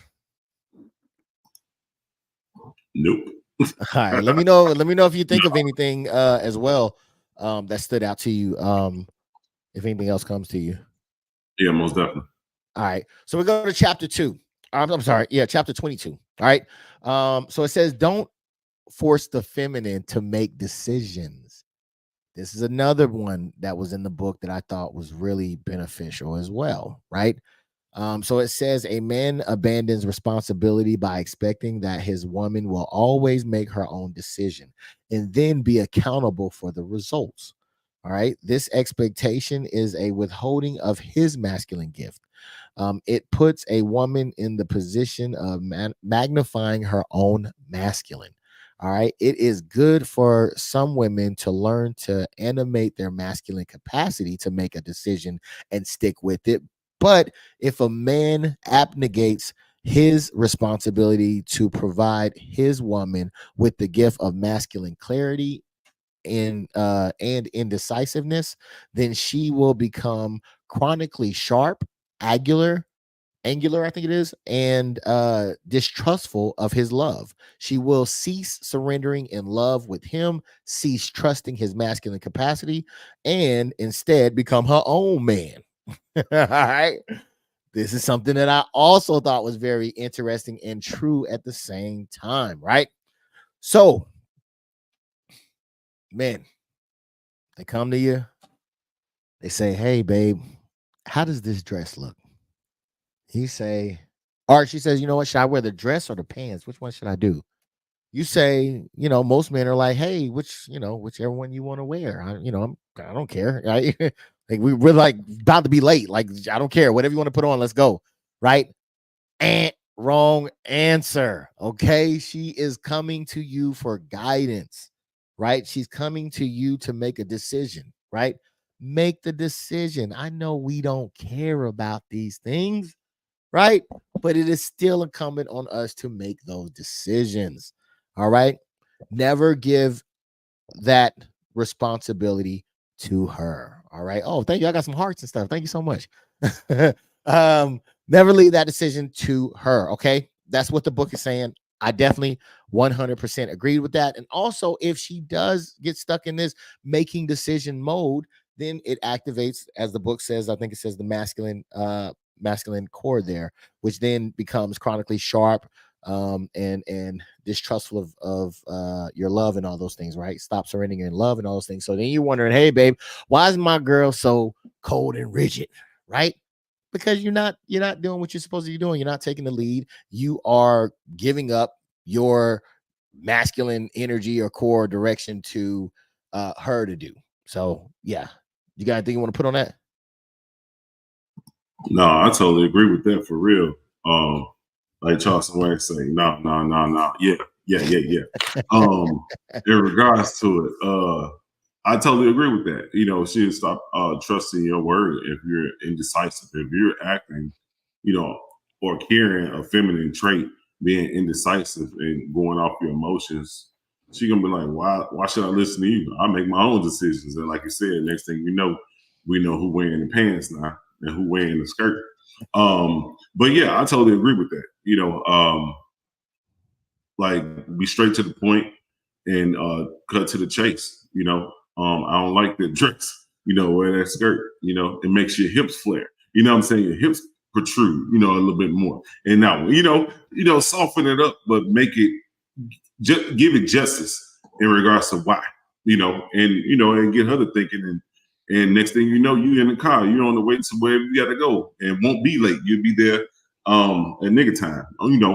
Nope. All right, let me know. Let me know if you think of anything as well that stood out to you. If anything else comes to you. Yeah, most definitely. All right, so we go to chapter 2. I'm sorry, yeah, chapter 22. All right, so it says, "Don't force the feminine to make decisions." This is another one that was in the book that I thought was really beneficial as well, right? So it says, "A man abandons responsibility by expecting that his woman will always make her own decision and then be accountable for the results." All right. This expectation is a withholding of his masculine gift. It puts a woman in the position of magnifying her own masculine. All right. It is good for some women to learn to animate their masculine capacity to make a decision and stick with it. But if a man abnegates his responsibility to provide his woman with the gift of masculine clarity and indecisiveness, then she will become chronically sharp, angular, I think it is, and distrustful of his love. She will cease surrendering in love with him, cease trusting his masculine capacity, and instead become her own man. All right. This is something that I also thought was very interesting and true at the same time, right? So, men, they come to you, they say, "Hey, babe, how does this dress look?" He say, or she says, "You know what? Should I wear the dress or the pants? Which one should I do?" You say, most men are like, "Hey, whichever one you want to wear. I don't care." Right? Like we're like about to be late. Like, I don't care. Whatever you want to put on, let's go. Right? And wrong answer. Okay. She is coming to you for guidance, right? She's coming to you to make a decision, right? Make the decision. I know we don't care about these things, right? But it is still incumbent on us to make those decisions. All right. Never give that responsibility to her. All right. Oh, thank you. I got some hearts and stuff. Thank you so much. um, Never leave that decision to her. Okay. That's what the book is saying. I definitely 100% agreed with that. And also, if she does get stuck in this making decision mode, then it activates, as the book says, I think it says the masculine core there, which then becomes chronically sharp, and distrustful of your love and all those things, right? Stop surrendering in love and all those things. So then you're wondering, "Hey, babe, why is my girl so cold and rigid?" Right? Because you're not doing what you're supposed to be doing. You're not taking the lead. You are giving up your masculine energy or core direction to her to do. So yeah, you got anything you want to put on that? No, I totally agree with that for real. Like Charleston Wayne say, no, no, no, no. Yeah, yeah, yeah, yeah. In regards to it, I totally agree with that. She stop trusting your word if you're indecisive. If you're acting, or carrying a feminine trait, being indecisive and going off your emotions, she gonna be like, why should I listen to you? I make my own decisions. And like you said, next thing you know, we know who wearing the pants now and who wearing the skirt. But yeah, I totally agree with that. Like be straight to the point and cut to the chase. I don't like the dress. Wear that skirt. It makes your hips flare. You know what I'm saying? Your hips protrude. A little bit more. And now, soften it up, but make it give it justice in regards to why. And get her to thinking. And next thing you know, you in the car. You're on the way to wherever you got to go, and won't be late. You'll be there at nigga time.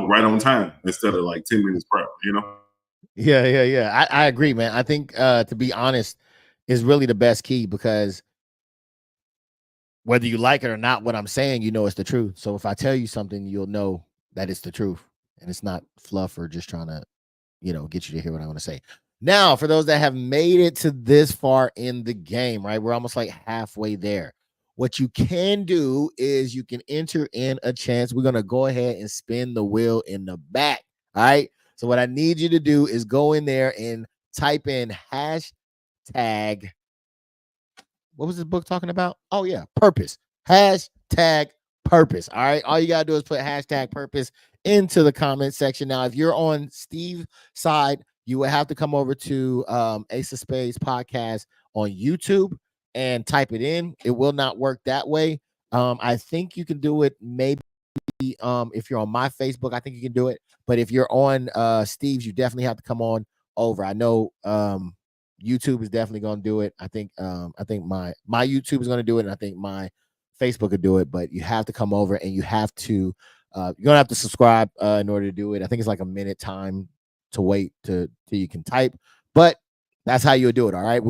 Right on time instead of like 10 minutes prior. Yeah. I agree, man. I think to be honest is really the best key, because whether you like it or not, what I'm saying, it's the truth. So if I tell you something, you'll know that it's the truth and it's not fluff or just trying to, get you to hear what I want to say. Now, for those that have made it to this far in the game, right? We're almost like halfway there. What you can do is you can enter in a chance. We're going to go ahead and spin the wheel in the back. All right. So, what I need you to do is go in there and type in hashtag. What was this book talking about? Oh, yeah. Purpose. Hashtag purpose. All right. All you got to do is put hashtag purpose into the comment section. Now, if you're on Steve's side, you will have to come over to Ace of Spades podcast on YouTube and type it in. It will not work that way. I think you can do it maybe if you're on my Facebook, I think you can do it. But if you're on Steve's, you definitely have to come on over. I know YouTube is definitely going to do it. I think my YouTube is going to do it, and I think my Facebook could do it. But you have to come over, and you have to you're gonna have to subscribe in order to do it. I think it's like a minute time to wait till you can type, but that's how you'll do it. All right,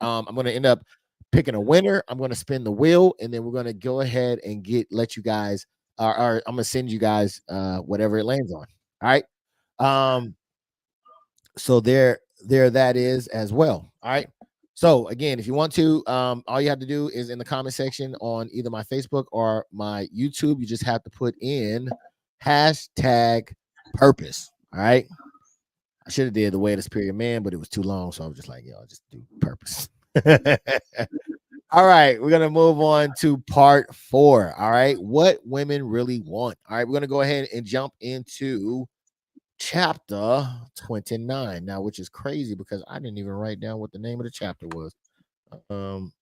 I'm gonna end up picking a winner. I'm gonna spin the wheel, and then we're gonna go ahead and let you guys, or I'm gonna send you guys whatever it lands on. All right. So there that is as well. All right. So again, if you want to, all you have to do is in the comment section on either my Facebook or my YouTube, you just have to put in hashtag purpose. All right. I should have did the way of the superior man, but it was too long. So I was just like, yo, I'll just do purpose. All right. We're going to move on to part 4. All right. What women really want. All right. We're going to go ahead and jump into chapter 29 now, which is crazy because I didn't even write down what the name of the chapter was. Name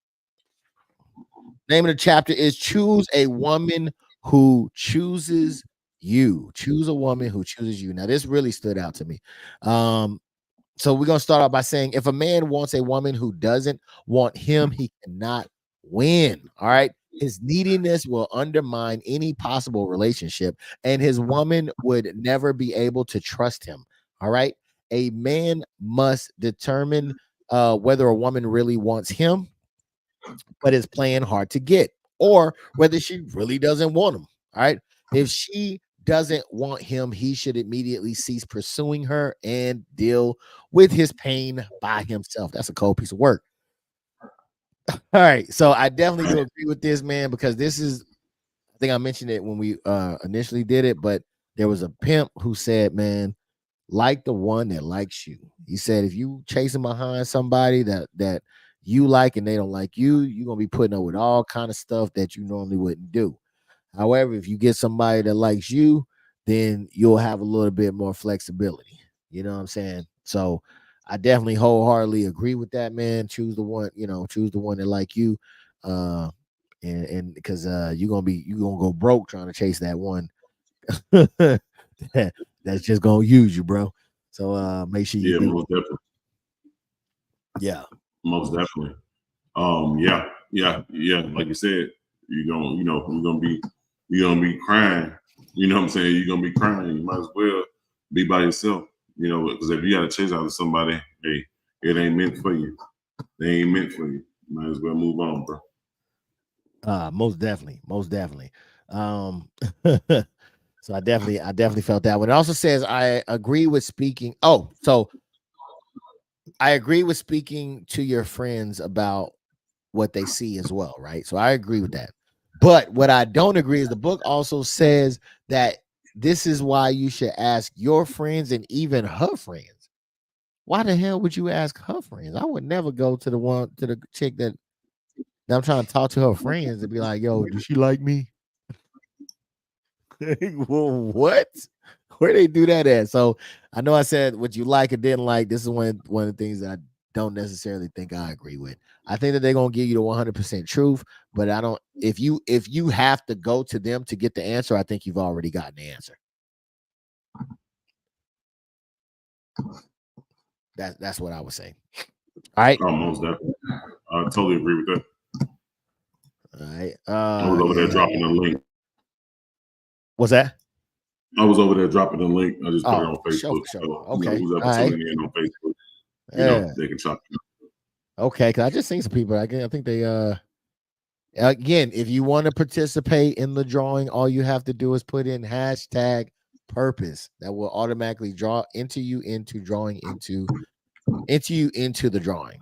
of the chapter is Choose a Woman Who Chooses You. Choose a woman who chooses you. Now, this really stood out to me. So we're gonna start off by saying if a man wants a woman who doesn't want him, he cannot win. All right. His neediness will undermine any possible relationship, and his woman would never be able to trust him. All right. A man must determine whether a woman really wants him, but is playing hard to get, or whether she really doesn't want him. All right. If she doesn't want him, he should immediately cease pursuing her and deal with his pain by himself. That's a cold piece of work. All right. So I definitely do agree with this, man, because this is, I think I mentioned it when we initially did it, but there was a pimp who said, man, like the one that likes you. He said, if you chasing behind somebody that you like and they don't like you, you're gonna be putting up with all kind of stuff that you normally wouldn't do. However, if you get somebody that likes you, then you'll have a little bit more flexibility. You know what I'm saying? So I definitely wholeheartedly agree with that, man. Choose the one, choose the one that like you. And because you're gonna go broke trying to chase that one that's just gonna use you, bro. So make sure you do. Most definitely. Yeah. Most definitely. Yeah. Like you said, you're gonna be crying. You know what I'm saying? You're gonna be crying. You might as well be by yourself. Because if you gotta chase after somebody, hey, it ain't meant for you. They ain't meant for you. Might as well move on, bro. Most definitely. So I definitely felt that one. It also says I agree with speaking. Oh, so I agree with speaking to your friends about what they see as well, right? So I agree with that. But what I don't agree is the book also says that this is why you should ask your friends and even her friends. Why the hell would you ask her friends? I would never go to the chick that I'm trying to talk to her friends and be like, yo, does she like me? Well, what? Where they do that at? So I know I said what you like or didn't like. This is one of the things that I don't necessarily think I agree with. I think that they're gonna give you the 100% truth, but I don't. If you have to go to them to get the answer, I think you've already gotten the answer. That's what I would say. All right. Almost definitely. I totally agree with that. All right. I was over there dropping a link. What's that? I was over there dropping the link. I just put it on Facebook. Sure. So, okay. Who's ever tuning in on Facebook, they can chop it. Okay, because I just seen some people. I think they again, if you want to participate in the drawing, all you have to do is put in hashtag purpose. That will automatically draw into drawing into into the drawing.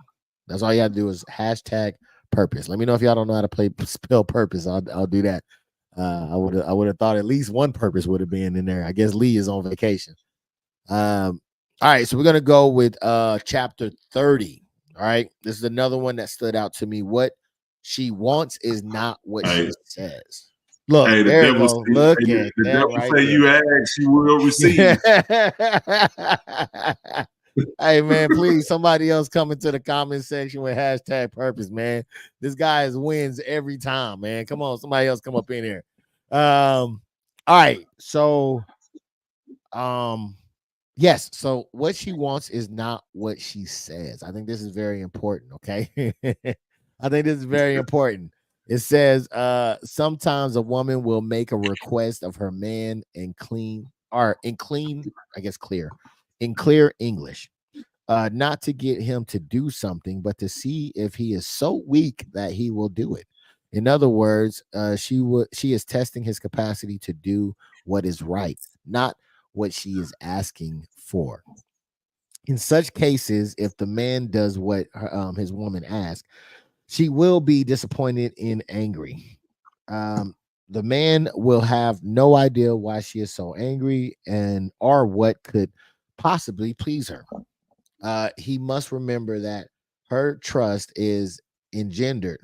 That's all you have to do is hashtag purpose. Let me know if y'all don't know how to spell purpose. I'll do that. I would have thought at least one purpose would have been in there. I guess Lee is on vacation. All right, so we're gonna go with chapter 30. All right, this is another one that stood out to me. What she wants is not what she says. Look, hey, there you go. Look at the that devil right say there. you ask, you will receive. Hey man, please, somebody else come into the comment section with hashtag purpose, man. This guy wins every time, man. Come on, somebody else come up in here. All right, so yes, so what she wants is not what she says. I think this is very important, okay? I think this is very important. It says sometimes a woman will make a request of her man in clear English. Not to get him to do something, but to see if he is so weak that he will do it. In other words, she is testing his capacity to do what is right, not what she is asking for. In such cases, if the man does what his woman asks, she will be disappointed and angry. The man will have no idea why she is so angry and or what could possibly please her. He must remember that her trust is engendered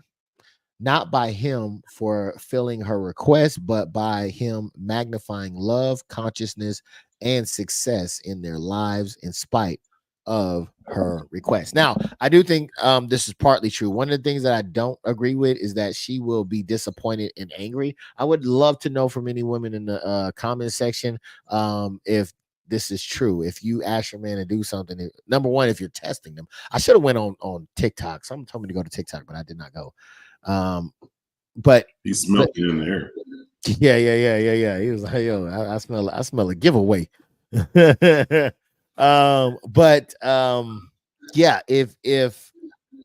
not by him for filling her request, but by him magnifying love, consciousness, and success in their lives in spite of her request. Now, I do think this is partly true. One of the things that I don't agree with is that she will be disappointed and angry. I would love to know from any women in the comment section if this is true. If you ask your man to do something, number one, if you're testing them, I should have went on TikTok. Someone told me to go to TikTok, but I did not go. But he smelled it in the air. Yeah. He was like, "Yo, I smell a giveaway." Yeah, if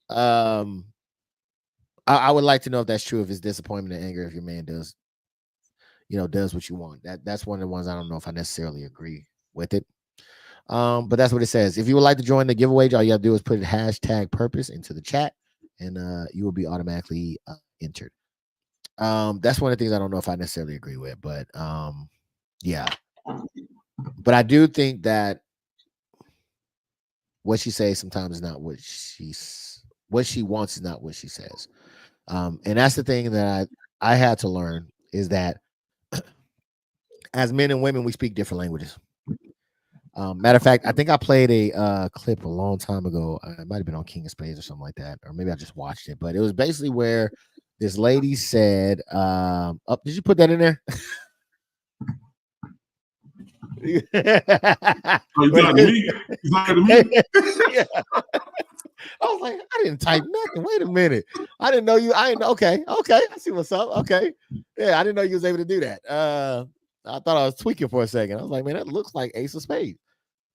I would like to know if that's true. If it's disappointment and anger, if your man does what you want. That's one of the ones I don't know if I necessarily agree with it. But that's what it says. If you would like to join the giveaway, all you have to do is put hashtag purpose into the chat, and you will be automatically entered. That's one of the things I don't know if I necessarily agree with, but yeah. But I do think that what she says sometimes is not what she wants is not what she says. And that's the thing that I had to learn is that as men and women, we speak different languages. Matter of fact, I think I played a clip a long time ago. It might have been on King of Spades or something like that, or maybe I just watched it. But it was basically where this lady said, "Oh, did you put that in there?" Oh, you talking to me? You talking to me? Yeah. I was like, I didn't type nothing. Wait a minute. I didn't know you. I didn't. Okay. I see what's up. Okay. Yeah, I didn't know you was able to do that. I thought I was tweaking for a second. I was like, man, that looks like Ace of Spades.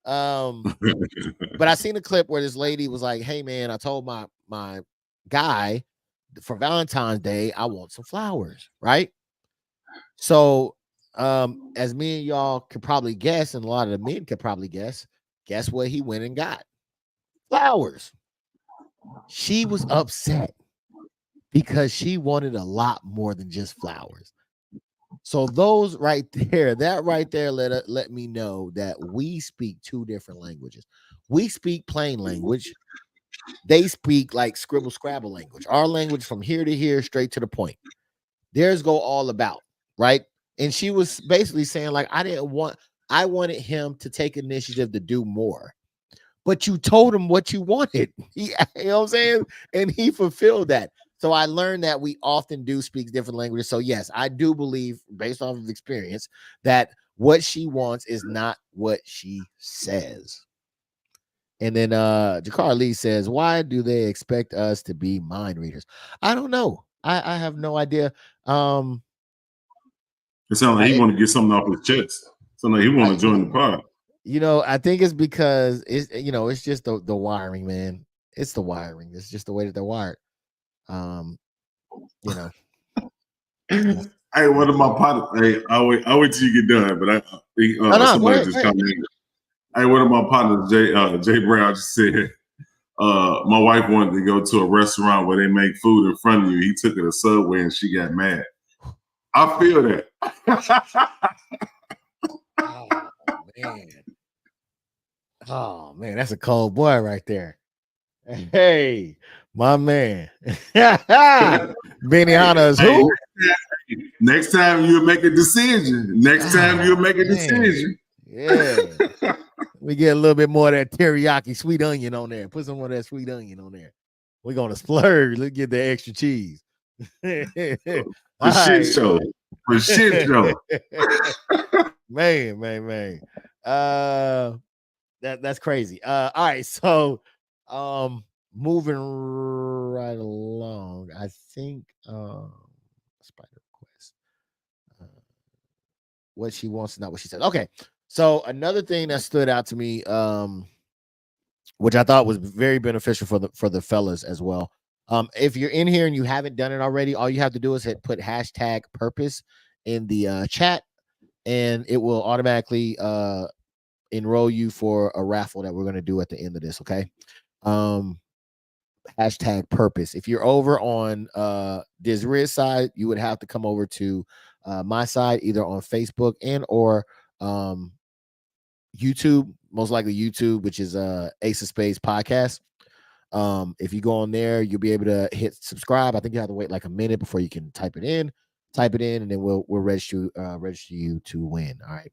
But I seen a clip where this lady was like, "Hey, man, I told my guy for Valentine's Day I want some flowers, right?" So, as me and y'all could probably guess, and a lot of the men could probably guess what he went and got? Flowers. She was upset because she wanted a lot more than just flowers. So those right there, let me know that we speak two different languages. We speak plain language. They speak like scribble scrabble language. Our language from here to here, straight to the point. Theirs go all about, right? And she was basically saying, like, I wanted him to take initiative to do more. But you told him what you wanted. You know what I'm saying? And he fulfilled that. So I learned that we often do speak different languages. So yes, I do believe, based off of experience, that what she wants is not what she says. And then Jakar Lee says, "Why do they expect us to be mind readers?" I don't know. I have no idea. It sounds like he want to get something off his chest. Sounds like he want to join the pod. I think it's because it's just the wiring, man. It's the wiring. It's just the way that they're wired. Hey, one of my partners. Hey, I'll wait till you get done. But somebody just commented. Hey, one of my partners, Jay Brown, just said, my wife wanted to go to a restaurant where they make food in front of you. He took her to Subway and she got mad. I feel that. Oh man. Oh man, that's a cold boy right there. Hey, my man. Benihana is who? Next time you'll make a decision. Next time you'll make a decision. Yeah. We get a little bit more of that teriyaki sweet onion on there. Put some of that sweet onion on there. We're gonna splurge. Let's get the extra cheese. For shit show. For shit show. man. That's crazy. All right, so moving right along. I think Spider Quest. What she wants, not what she said. Okay. So another thing that stood out to me, which I thought was very beneficial for the fellas as well. If you're in here and you haven't done it already, all you have to do is put hashtag purpose in the chat, and it will automatically enroll you for a raffle that we're going to do at the end of this. Okay. Hashtag purpose. If you're over on Desiree side, you would have to come over to my side, either on Facebook and or YouTube, most likely YouTube, which is Ace of Spades Podcast. If you go on there, you'll be able to hit subscribe. I think you have to wait like a minute before you can type it in, and then we'll register you to win. All right.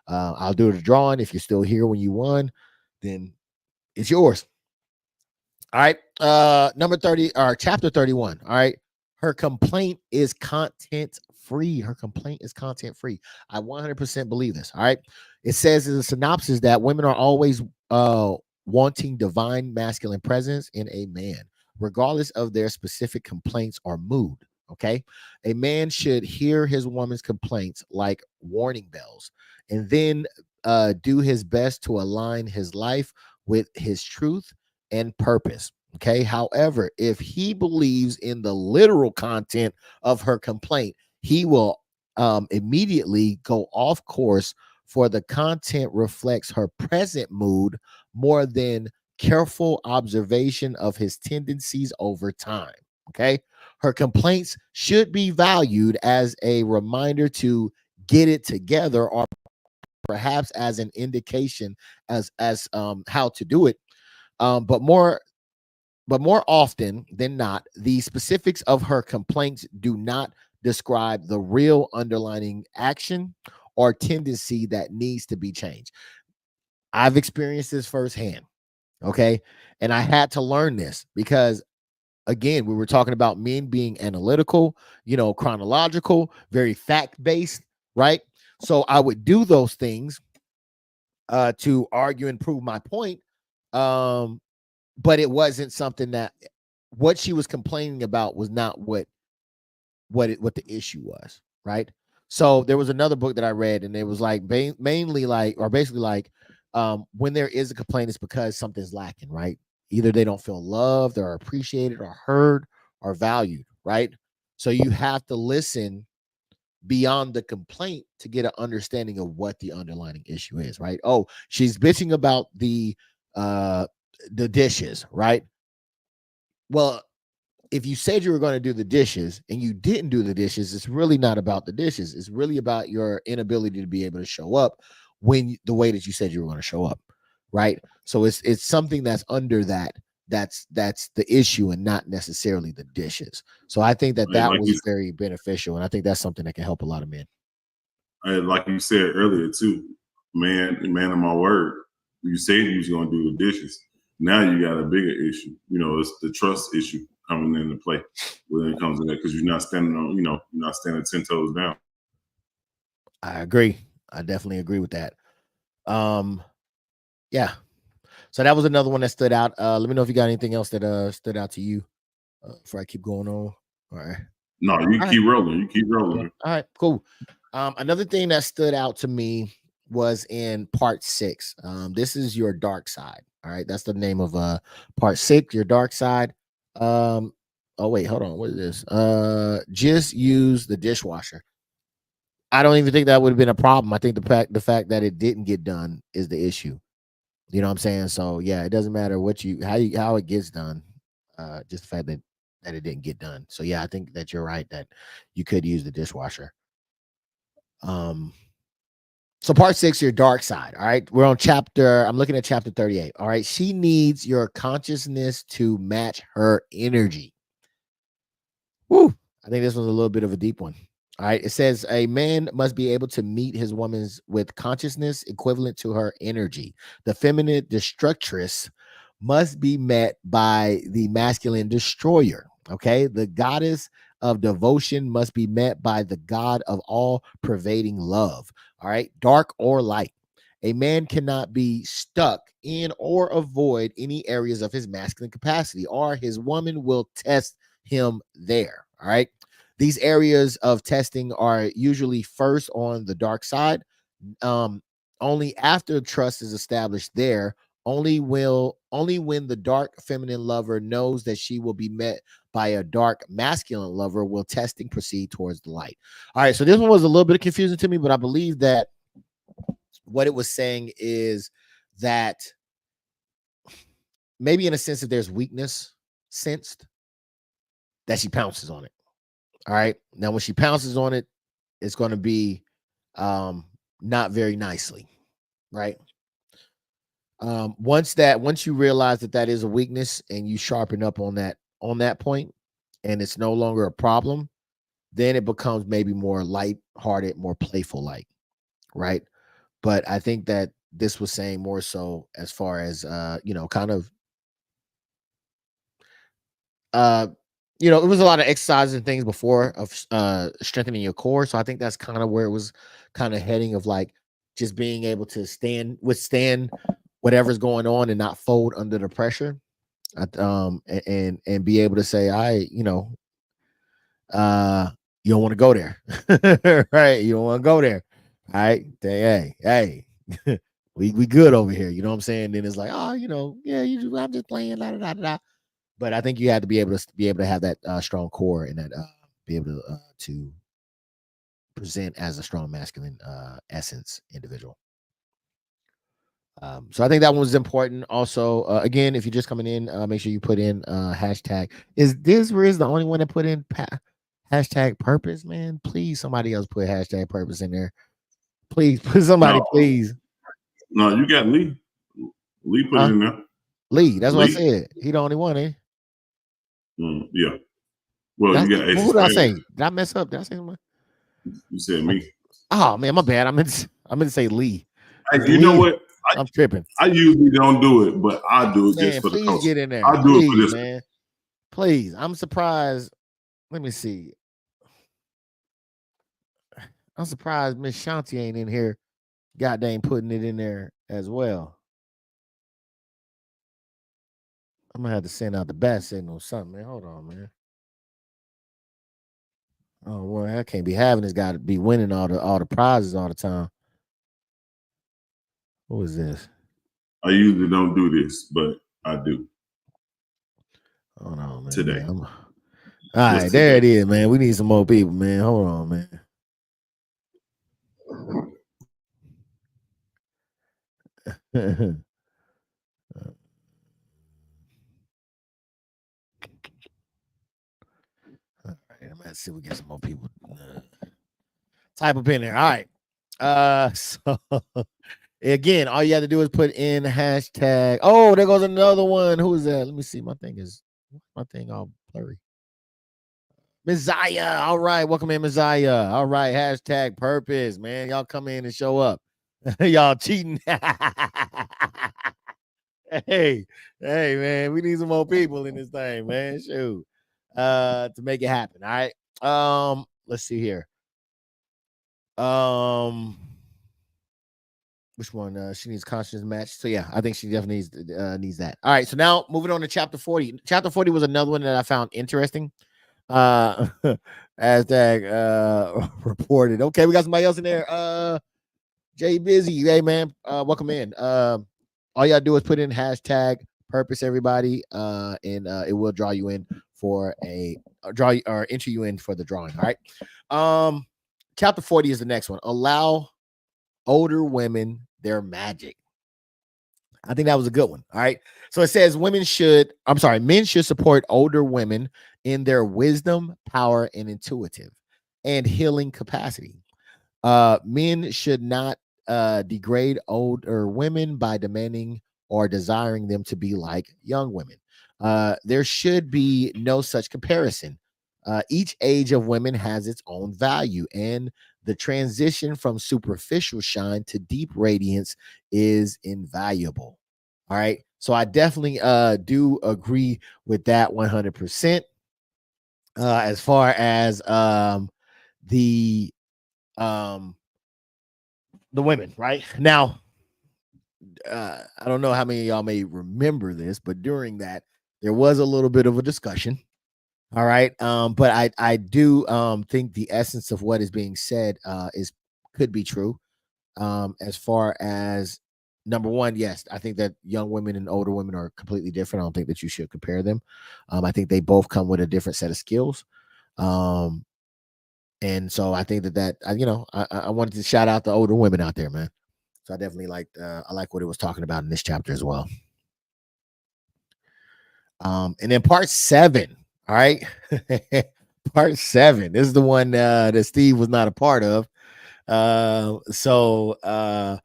I'll do the drawing. If you're still here when you won, then it's yours. All right. Number 30 or chapter 31. All right. Her complaint is content free. Her complaint is content free. I 100% believe this. All right. It says in the synopsis that women are always wanting divine masculine presence in a man, regardless of their specific complaints or mood. Okay. A man should hear his woman's complaints like warning bells, and then do his best to align his life with his truth and purpose. Okay. However, if he believes in the literal content of her complaint, he will immediately go off course, for the content reflects her present mood more than careful observation of his tendencies over time. Okay. Her complaints should be valued as a reminder to get it together, or perhaps as an indication as how to do it. But more often than not, the specifics of her complaints do not describe the real underlying action or tendency that needs to be changed. I've experienced this firsthand. Okay. And I had to learn this because, again, we were talking about men being analytical, chronological, very fact based, right? So I would do those things to argue and prove my point. But it wasn't something that what she was complaining about was not what the issue was, right? So there was another book that I read, and it was like mainly like, or basically like, when there is a complaint, it's because something's lacking, right? Either they don't feel loved or appreciated or heard or valued, right? So you have to listen beyond the complaint to get an understanding of what the underlying issue is, right? Oh, she's bitching about the dishes, right? Well, if you said you were going to do the dishes and you didn't do the dishes, it's really not about the dishes. It's really about your inability to be able to show up the way that you said you were going to show up, right? So it's something that's under that. That's the issue, and not necessarily the dishes. So I think that like was very beneficial, and I think that's something that can help a lot of men. Like you said earlier too, man of my word. You said you was going to do the dishes. Now you got a bigger issue. It's the trust issue coming into play when it comes to that, because you're not standing on, you're not standing 10 toes down. I agree. I definitely agree with that. Yeah. So that was another one that stood out. Let me know if you got anything else that stood out to you before I keep going on. All right. No, you keep rolling. You keep rolling. Yeah. All right, cool. Another thing that stood out to me was in part 6. This is your dark side. All right, that's the name of part 6, your dark side. Oh wait, hold on. What is this? Just use the dishwasher. I don't even think that would have been a problem. I think the fact that it didn't get done is the issue. You know what I'm saying? So yeah, it doesn't matter how it gets done. Just the fact that it didn't get done. So yeah, I think that you're right that you could use the dishwasher. Um, so part 6, your dark side. All right. I'm looking at chapter 38. All right. She needs your consciousness to match her energy. Woo. I think this was a little bit of a deep one. All right. It says a man must be able to meet his woman's with consciousness equivalent to her energy. The feminine destructress must be met by the masculine destroyer. Okay. The goddess of devotion must be met by the god of all pervading love. All right. Dark or light. A man cannot be stuck in or avoid any areas of his masculine capacity, or his woman will test him there. All right. These areas of testing are usually first on the dark side. Um, Only after trust is established there, only when the dark feminine lover knows that she will be met by a dark masculine lover will testing proceed towards the light. All right, so this one was a little bit confusing to me, but I believe that what it was saying is that maybe in a sense if there's weakness sensed, that she pounces on it. All right. Now, when she pounces on it, it's going to be not very nicely, right? Once you realize that is a weakness and you sharpen up on that point, and it's no longer a problem, then it becomes maybe more light-hearted, more playful, like, right? But I think that this was saying more so as far as kind of uh it was a lot of exercises and things before of strengthening your core. So I think that's kind of where it was kind of heading, of like just being able to withstand whatever's going on and not fold under the pressure. And be able to say, you don't want to go there. Right? You don't want to go there. All right. Hey, we good over here. You know what I'm saying? Then it's like, oh, yeah, I'm just playing, da, da, da, da. But I think you have to be able to have that strong core, and that be able to present as a strong masculine essence individual. So I think that one was important. Also, again, if you're just coming in, make sure you put in hashtag. Is this Riz the only one that put in hashtag purpose? Man, please, somebody else put hashtag purpose in there. Please, put somebody, No, please. no, you got Lee. Lee put it Huh? in there. Lee, that's what I Lee. said. He the only one, eh? Yeah. Well, you got Ace of Who did I Spades. say? Did I mess up? Did I say somebody? You said me. Oh man, my bad. I meant to say Lee. Hey, It's you know Lee. what? I'm tripping. I usually don't do it, but I do it just Man, for the please culture. get in there. I do it for Please, this. man. Please. I'm surprised. Let me see. I'm surprised Miss Shanti ain't in here. God dang, putting it in there as well. I'm gonna have to send out the bat signal or something, man. Hold on, man. Oh well, I can't be having this guy to be winning all the prizes all the time. Who is this? I usually don't do this, but I do Hold on, man. today. Yeah, all right, Just there it today. is, man. We need some more people, man. Hold on, man. All right, I'm gonna see if we get some more people. Type up in there. All right. So again, all you have to do is put in hashtag. Oh, there goes another one. Who is that? Let me see. My thing all blurry. Messiah. All right. Welcome in, Messiah. All right. Hashtag purpose, man. Y'all come in and show up. Y'all cheating. Hey, hey, man. We need some more people in this thing, man. Shoot. To make it happen. All right. Let's see here. Um Which one? She needs conscious match. So yeah, I think she definitely needs that. All right. So now moving on to chapter 40. Chapter 40 was another one that I found interesting. Uh hashtag reported. Okay, we got somebody else in there. Jay Busy. Hey man, welcome in. All you gotta do is put in hashtag purpose, everybody, and it will draw you in for draw you or enter you in for the drawing. All right. Chapter 40 is the next one. Allow older women their magic. I think that was a good one. All right. So it says men should support older women in their wisdom, power, and intuitive and healing capacity. Men should not degrade older women by demanding or desiring them to be like young women. There should be no such comparison. Each age of women has its own value, and the transition from superficial shine to deep radiance is invaluable. All right. So I definitely do agree with that 100%. As far as the um the women, right? Now, I don't know how many of y'all may remember this, but during that, there was a little bit of a discussion. All right. But I do think the essence of what is being said is could be true. As far as number one, yes, I think that young women and older women are completely different. I don't think that you should compare them. I think they both come with a different set of skills. Um, and so I think I wanted to shout out the older women out there, man. So I definitely I like what it was talking about in this chapter as well. And then part 7, all right. Part 7. This is the one that Steve was not a part of. So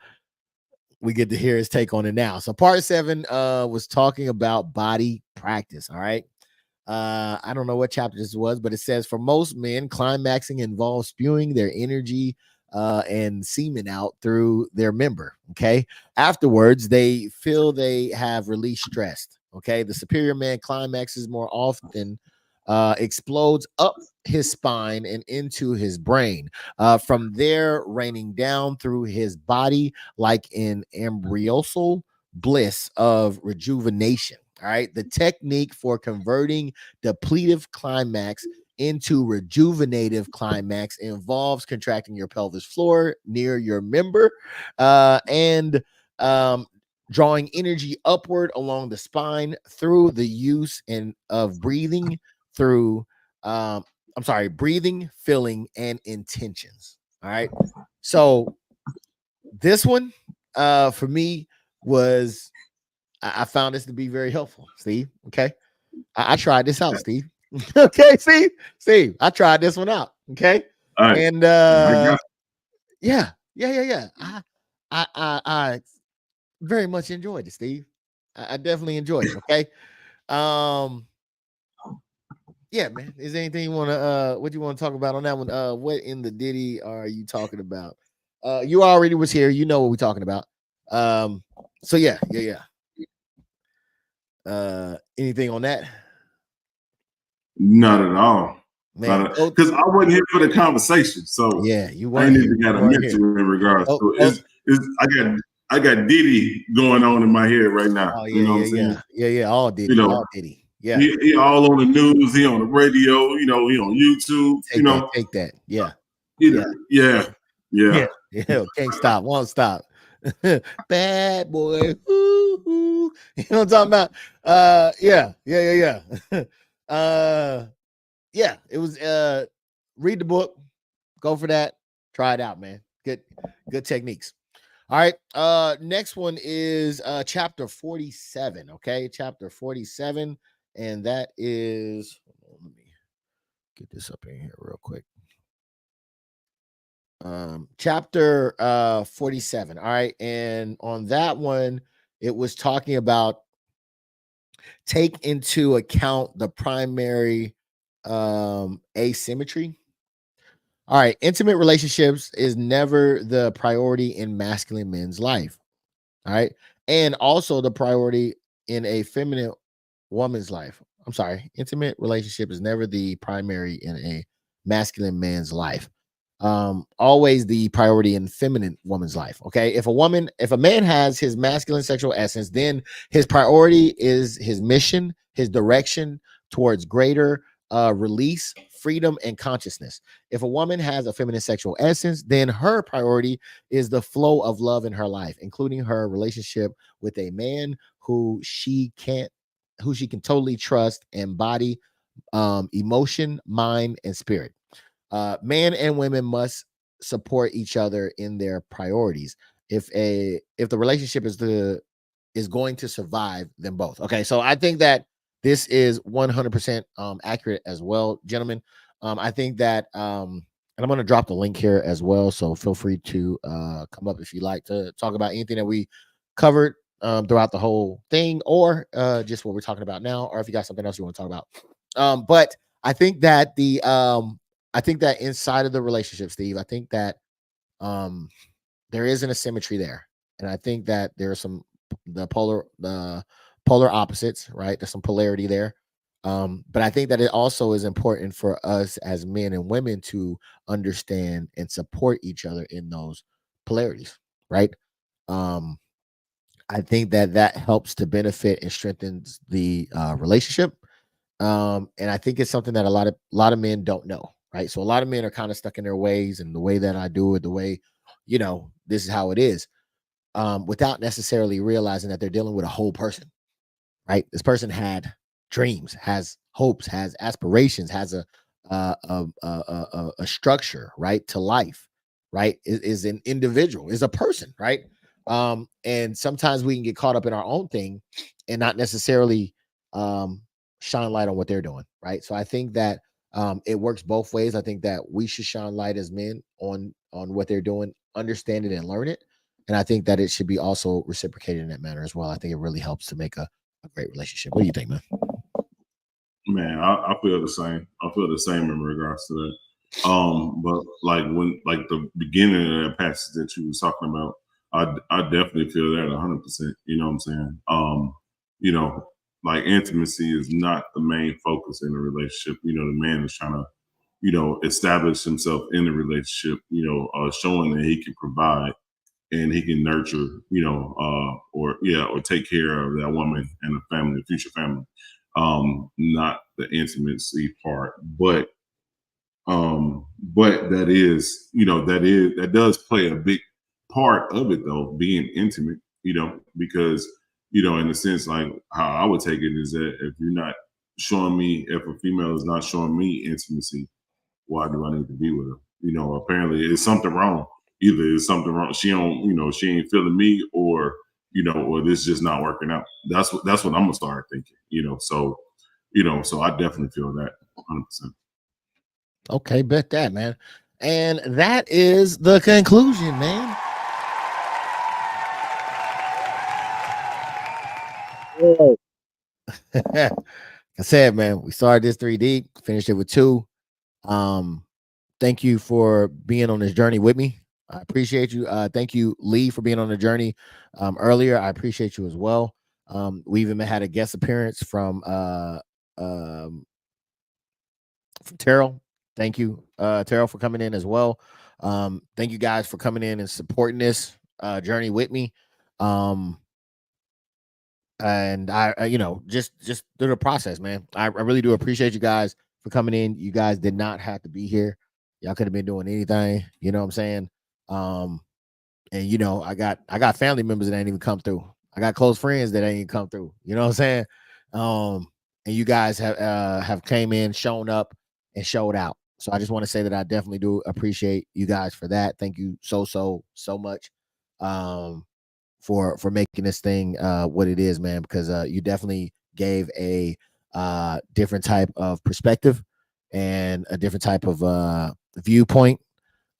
we get to hear his take on it now. So part 7 was talking about body practice. All right. I don't know what chapter this was, but it says for most men, climaxing involves spewing their energy and semen out through their member. Okay. Afterwards, they feel they have released stress. Okay. The superior man climaxes more often, explodes up his spine and into his brain. From there, raining down through his body like an embryosal bliss of rejuvenation. All right. The technique for converting depletive climax into rejuvenative climax involves contracting your pelvis floor near your member and drawing energy upward along the spine through the use of breathing through breathing, feeling, and intentions. All right. So this one for me was I found this to be very helpful, Steve. Okay. I tried this out, Steve. Okay, Steve, I tried this one out. Okay. All right. And I got yeah. I very much enjoyed it, Steve. I definitely enjoyed it. Okay. Um, yeah, man. Is there anything you want to what you want to talk about on that one? What in the ditty are you talking about? You already was here, you know what we're talking about. So yeah. Anything on that? not at all. Man, Because I wasn't here for the conversation, so yeah, you I weren't ain't here. even got You a weren't mental here. in regards Oh, to oh, I got Diddy going on in my head right now. oh You yeah, know what I'm saying? all You Diddy, know, all Diddy. Yeah, he all on the news, he on the radio, you know, he on YouTube, you know. take that. Yeah, You yeah, know, yeah, yeah, yeah. yeah. Can't stop, won't stop. Bad boy. Ooh. You know what I'm talking about? Yeah. Yeah, it was read the book, go for that, try it out, man. Good techniques. All right. Next one is chapter 47. Okay, chapter 47, and that is let me get this up in here real quick. Chapter 47. All right, and on that one, it was talking about take into account the primary asymmetry. All right, intimate relationships is never the priority in masculine men's life. All right. And also the priority in a feminine woman's life. I'm sorry. Intimate relationship is never the primary in a masculine man's life. Always the priority in feminine woman's life. Okay. If a man has his masculine sexual essence, then his priority is his mission, his direction towards greater release, freedom, and consciousness. If a woman has a feminine sexual essence, then her priority is the flow of love in her life, including her relationship with a man who she can totally trust and body, emotion, mind, and spirit. Men and women must support each other in their priorities. If the relationship is is going to survive them both. Okay, so I think that this is 100% accurate as well, gentlemen. I think that and I'm going to drop the link here as well, so feel free to come up if you like to talk about anything that we covered throughout the whole thing, or just what we're talking about now, or if you got something else you want to talk about. But I think that I think that inside of the relationship, Steve, I think that um there is an asymmetry there, and I think that there's some the polar opposites, right? There's some polarity there. But I think that it also is important for us as men and women to understand and support each other in those polarities, right? um I think that that helps to benefit and strengthens the relationship. And I think it's something that a lot of men don't know, right? So a lot of men are kind of stuck in their ways, and the way that I do it, the way, this is how it is, without necessarily realizing that they're dealing with a whole person, right? This person had dreams, has hopes, has aspirations, has a structure, right, to life, right? Is an individual, is a person, right? And sometimes we can get caught up in our own thing and not necessarily um, shine light on what they're doing, right? So I think that it works both ways. I think that we should shine light as men on what they're doing, understand it, and learn it. And I think that it should be also reciprocated in that manner as well. I think it really helps to make a great relationship. What do you think, man? Man, I feel the same. I feel the same in regards to that. But like when like the beginning of that passage that you was talking about, I definitely feel that 100%. You know what I'm saying? You know, like intimacy is not the main focus in a relationship. You know, the man is trying to, establish himself in the relationship, showing that he can provide and he can nurture, or take care of that woman and the family, the future family. Not the intimacy part, but that does play a big part of it though, being intimate, because in a sense, like how I would take it is that if you're not showing me, if a female is not showing me intimacy, why do I need to be with her? Apparently it's something wrong. Either it's something wrong. She don't, she ain't feeling me, or or this just not working out. That's what I'm gonna start thinking. So I definitely feel that 100%. Okay, bet that, man. And that is the conclusion, man. Like I said, man, we started this 3D, finished it with two. Um, thank you for being on this journey with me. I appreciate you. Thank you, Lee, for being on the journey earlier. I appreciate you as well. We even had a guest appearance um, from Terrell. Thank you, Terrell, for coming in as well. Thank you guys for coming in and supporting this journey with me. Um, and just through the process, man. I really do appreciate you guys for coming in. You guys did not have to be here. Y'all could have been doing anything. You know what I'm saying? Um, and I got family members that ain't even come through. I got close friends that ain't even come through. You know what I'm saying? And you guys have came in, shown up, and showed out. So I just want to say that I definitely do appreciate you guys for that. Thank you so much. For making this thing what it is, man, because you definitely gave a different type of perspective and a different type of viewpoint.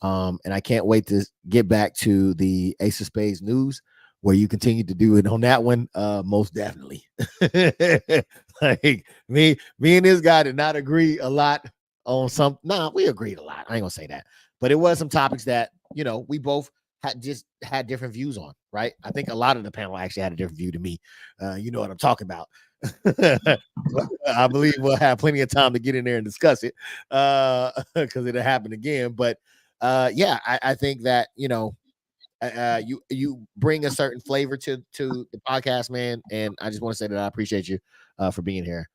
And I can't wait to get back to the Ace of Spades news where you continue to do it on that one. Most definitely. Like me and this guy did not agree a lot on some. Nah, we agreed a lot. I ain't gonna say that, but it was some topics that we both had different views on. Right? I think a lot of the panel actually had a different view to me. You know what I'm talking about. I believe we'll have plenty of time to get in there and discuss it because it'll happen again. But yeah, I think that you bring a certain flavor to the podcast, man, and I just want to say that I appreciate you for being here.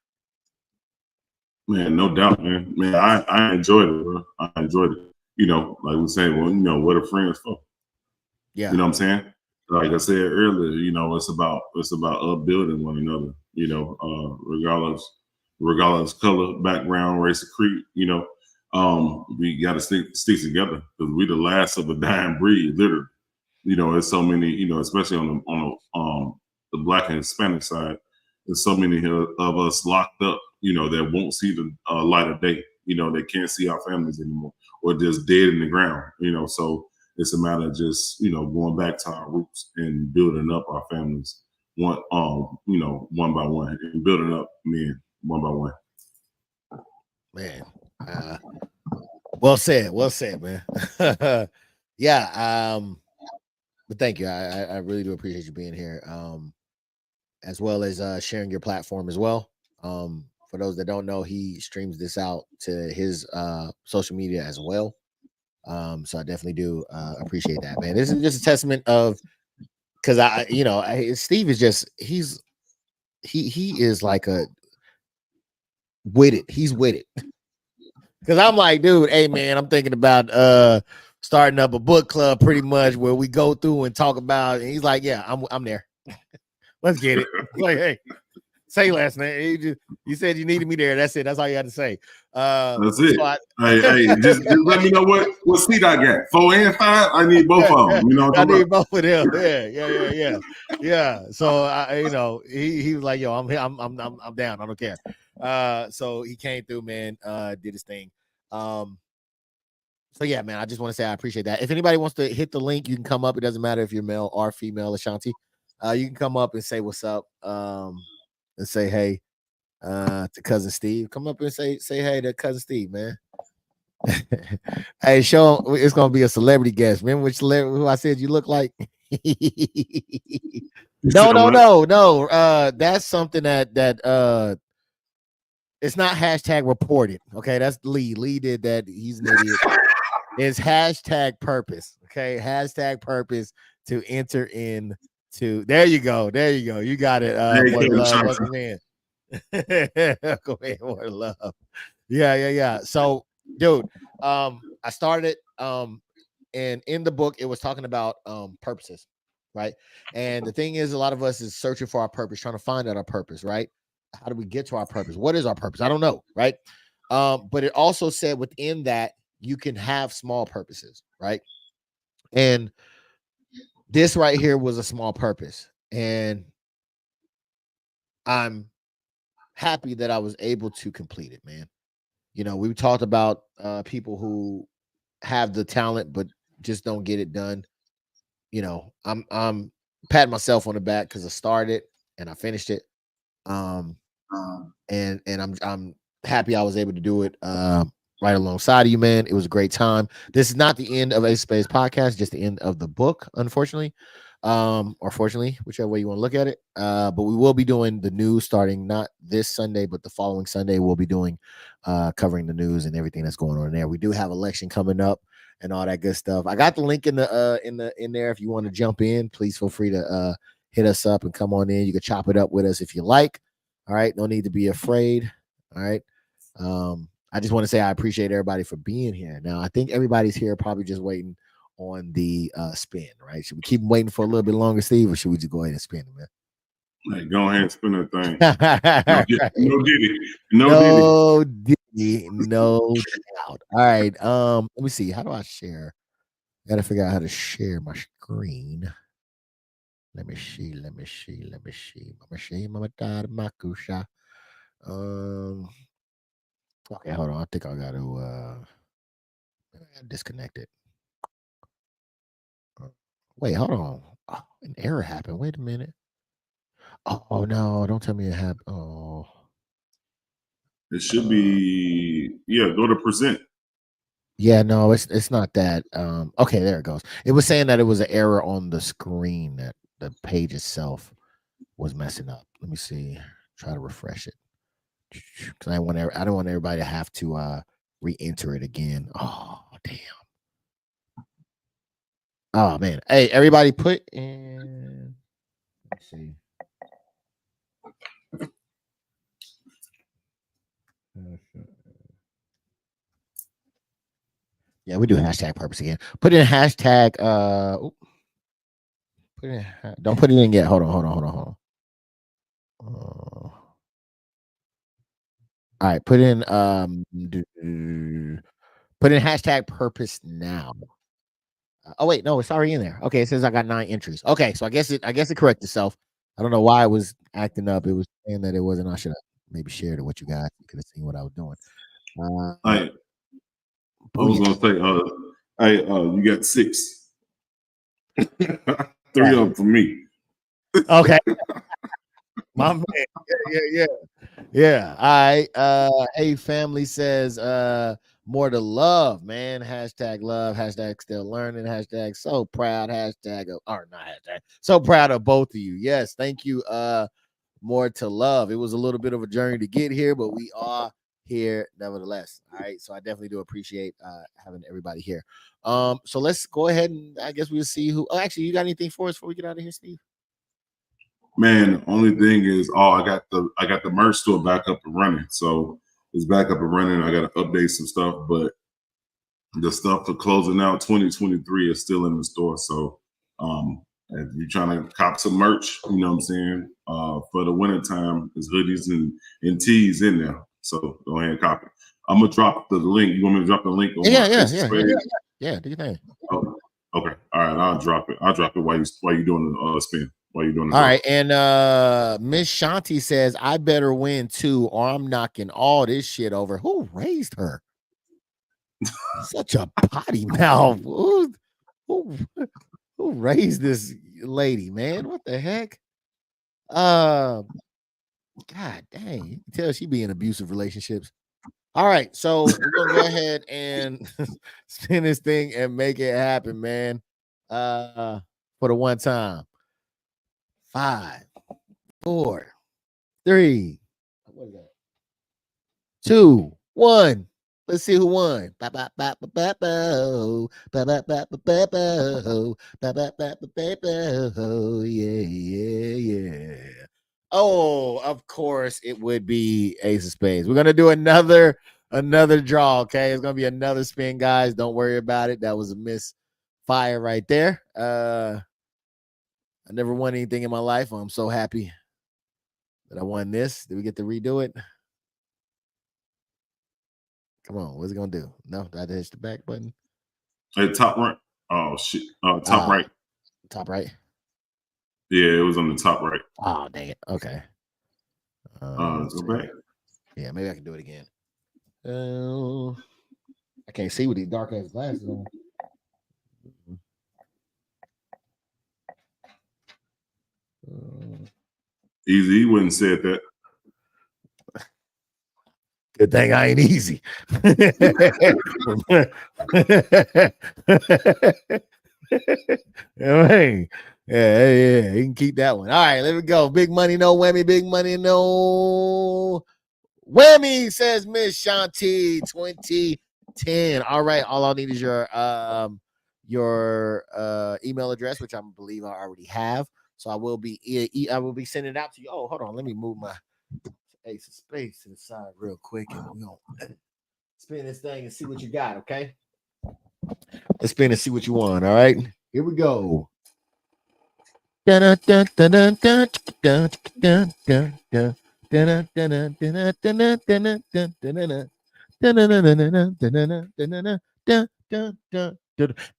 Man, no doubt, man. Man, I enjoyed it, bro. I enjoyed it. Like we say, well, what are friends for? Yeah, You know what I'm saying? Like I said earlier, it's about upbuilding one another. Regardless color, background, race, or creed. We got to stick together because we the last of a dying breed, literally. There's so many. Especially on the the Black and Hispanic side. There's so many of us locked up, that won't see the light of day. They can't see our families anymore, or just dead in the ground. So it's a matter of just going back to our roots and building up our families one by one, and building up men one by one. Man, well said, man. Yeah, but thank you. I really do appreciate you being here, as well as sharing your platform as well. For those that don't know, he streams this out to his social media as well. So I definitely do appreciate that, man. This is just a testament of, because Steve is just he is like a with it. He's with it. Because I'm like, dude, hey man, I'm thinking about starting up a book club pretty much where we go through and talk about. And he's like, yeah, I'm there. Let's get it. Like, hey, say less, man. You said you needed me there. That's it. That's all you had to say. That's it. So hey, just let me know what seat I got. 4 and 5. I need both of them. I need both of them. Yeah. So he was like, yo, I'm down. I don't care. So he came through, man. Did his thing. So yeah, man. I just want to say I appreciate that. If anybody wants to hit the link, you can come up. It doesn't matter if you're male or female, Ashanti. You can come up and say what's up. And say hey to cousin Steve. Come up and say hey to cousin Steve, man. Hey, show him it's gonna be a celebrity guest. Remember which celebrity who I said you look like? No. That's something that it's not hashtag reported. Okay, that's Lee. Lee did that. He's an idiot. It's hashtag purpose. Okay, hashtag purpose to enter in. There you go. You got it. Welcome in. Go ahead, more love. Yeah. So, dude, I started and in the book it was talking about purposes, right? And the thing is, a lot of us is searching for our purpose, trying to find out our purpose, right? How do we get to our purpose? What is our purpose? I don't know, right? But it also said within that you can have small purposes, right? And this right here was a small purpose, and I'm happy that I was able to complete it, man. We talked about people who have the talent but just don't get it done. I'm patting myself on the back because I started and I finished it. And I'm happy I was able to do it right alongside of you, man. It was a great time. This is not the end of ACE of Spades podcast, just the end of the book, unfortunately. Or fortunately, whichever way you want to look at it. But we will be doing the news starting not this Sunday, but the following Sunday. We'll be doing covering the news and everything that's going on there. We do have election coming up and all that good stuff. I got the link in there. If you want to jump in, please feel free to hit us up and come on in. You can chop it up with us if you like. All right, no need to be afraid. All right. I just want to say I appreciate everybody for being here. Now I think everybody's here, probably just waiting on the spin, right? Should we keep waiting for a little bit longer, Steve, or should we just go ahead and spin it, man? Like, go ahead and spin that thing. No Diddy, no doubt. All right. Let me see. How do I share? I gotta figure out how to share my screen. Let me see. Okay, hold on. I think I gotta disconnect it. Wait, hold on. Oh, an error happened. Wait a minute. Oh no, don't tell me it happened. Oh. It should be go to present. Yeah, no, it's not that. Okay, there it goes. It was saying that it was an error on the screen, that the page itself was messing up. Let me see. Try to refresh it. Because I don't want everybody to have to re-enter it again. Oh, damn. Oh man. Hey, everybody put in. Let's see. Yeah, we do hashtag purpose again. Put in hashtag don't put it in yet. Hold on. All right, put in hashtag purpose now. Oh wait, no, it's already in there. Okay, it says I got 9 entries. Okay, so I guess it corrected itself. I don't know why it was acting up. It was saying that it wasn't. I should have maybe shared it with you guys. You could have seen what I was doing. I was Booyah. gonna say, you got 6. 3 of them for me. Okay. My man. Yeah. Yeah. All right. Hey, family says more to love, man. Hashtag love, hashtag still learning, hashtag so proud, hashtag or not hashtag. So proud of both of you. Yes, thank you. More to love. It was a little bit of a journey to get here, but we are here nevertheless. All right. So I definitely do appreciate having everybody here. So let's go ahead and I guess we'll see who actually you got anything for us before we get out of here, Steve? Man, the only thing is, I got the merch store back up and running. So it's back up and running. I got to update some stuff, but the stuff for closing out 2023 is still in the store. So if you're trying to cop some merch, you know what I'm saying, for the winter time, there's hoodies and tees in there. So go ahead and cop it. I'm gonna drop the link. You want me to drop the link on my Facebook page? Yeah, do you think? Oh, okay. All right, I'll drop it. I'll drop it while you doing the spin. While you doing the all right, and Miss Shanti says, I better win too, or I'm knocking all this shit over. Who raised her? Such a potty mouth. Who raised this lady, man? What the heck? God dang, you can tell she be in abusive relationships. All right, so we're gonna go ahead and spin this thing and make it happen, man. For the one time. 5, 4, 3, what is that? 2, 1. Let's see who won. Yeah. Oh, of course it would be Ace of Spades. We're gonna do another draw. Okay, it's gonna be another spin, guys. Don't worry about it. That was a misfire right there. I never won anything in my life. I'm so happy that I won this. Did we get to redo it? Come on, what's it gonna do? No, did I hit the back button? Hey, top right. Oh shit. Top right. Top right. Yeah, it was on the top right. Oh dang it. Okay. Go back. Yeah, maybe I can do it again. I can't see with these dark ass glasses on. Easy, he wouldn't said that. Good thing I ain't easy. Hey, yeah, you can keep that one. All right, let me go. Big money, no whammy. Big money, no whammy, says Miss Shanti 2010. All right, all I need is your email address, which I believe I already have. So I will be sending it out to you. Oh, hold on, let me move my Ace of Spades to the side real quick, and we're gonna spin this thing and see what you got. Okay, let's spin and see what you want. All right, here we go.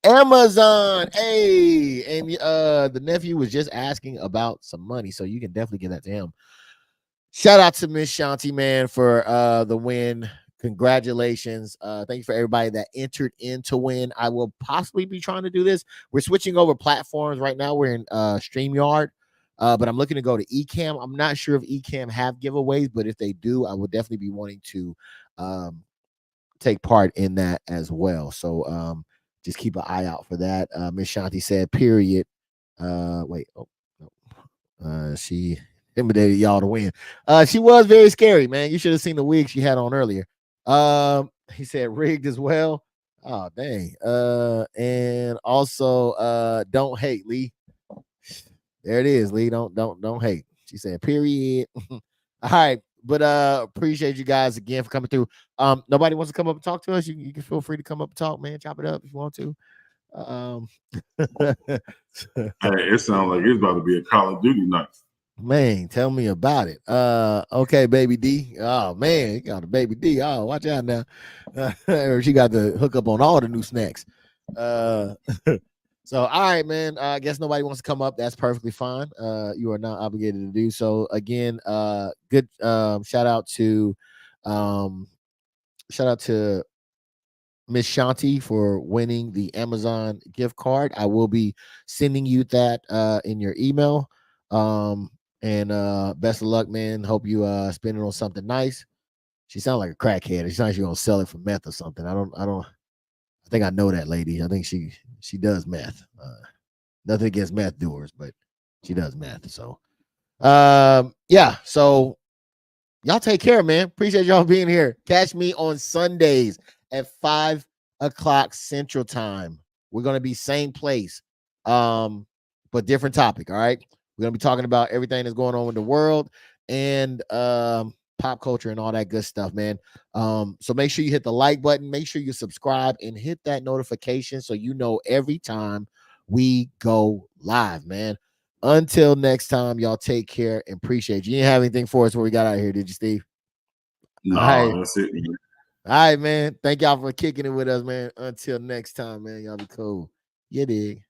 Amazon. Hey, and the nephew was just asking about some money, so you can definitely give that to him. Shout out to Miss Shanti, man, for the win. Congratulations. Thank you for everybody that entered in to win. I will possibly be trying to do this. We're switching over platforms right now. We're in StreamYard, but I'm looking to go to Ecamm. I'm not sure if Ecamm have giveaways, but if they do, I will definitely be wanting to take part in that as well. So just keep an eye out for that. Miss Shanti said, period. Wait, she intimidated y'all to win. She was very scary, man. You should have seen the wig she had on earlier. He said rigged as well. Oh dang. And also don't hate, Lee. There it is, Lee. Don't hate. She said period. All right, but appreciate you guys again for coming through. Nobody wants to come up and talk to us. You can feel free to come up and talk, man. Chop it up if you want to. Hey, it sounds like it's about to be a Call of Duty night. Man, tell me about it. Okay, baby D. Oh man, you got a baby D. Oh, watch out now. She got the hook up on all the new snacks. So, all right, man. I guess nobody wants to come up. That's perfectly fine. You are not obligated to do so. Again, good shout out to um shout out to Miss Shanti for winning the Amazon gift card. I will be sending you that in your email. And best of luck, man. Hope you spend it on something nice. She sounds like a crackhead. It sounds like she's gonna sell it for meth or something. I think I know that lady. I think she does meth. Nothing against meth doers, but she does meth. So yeah. So y'all take care, man. Appreciate y'all being here. Catch me on Sundays at 5 o'clock Central Time. We're gonna be same place, but different topic. All right. We're gonna be talking about everything that's going on in the world and pop culture and all that good stuff, man. So make sure you hit the like button, make sure you subscribe and hit that notification so you know every time we go live, man. Until next time, y'all take care and appreciate you. You didn't have anything for us when we got out of here, did you, Steve? All right. No, that's it, man. All right, man. Thank y'all for kicking it with us, man. Until next time, man. Y'all be cool. You dig.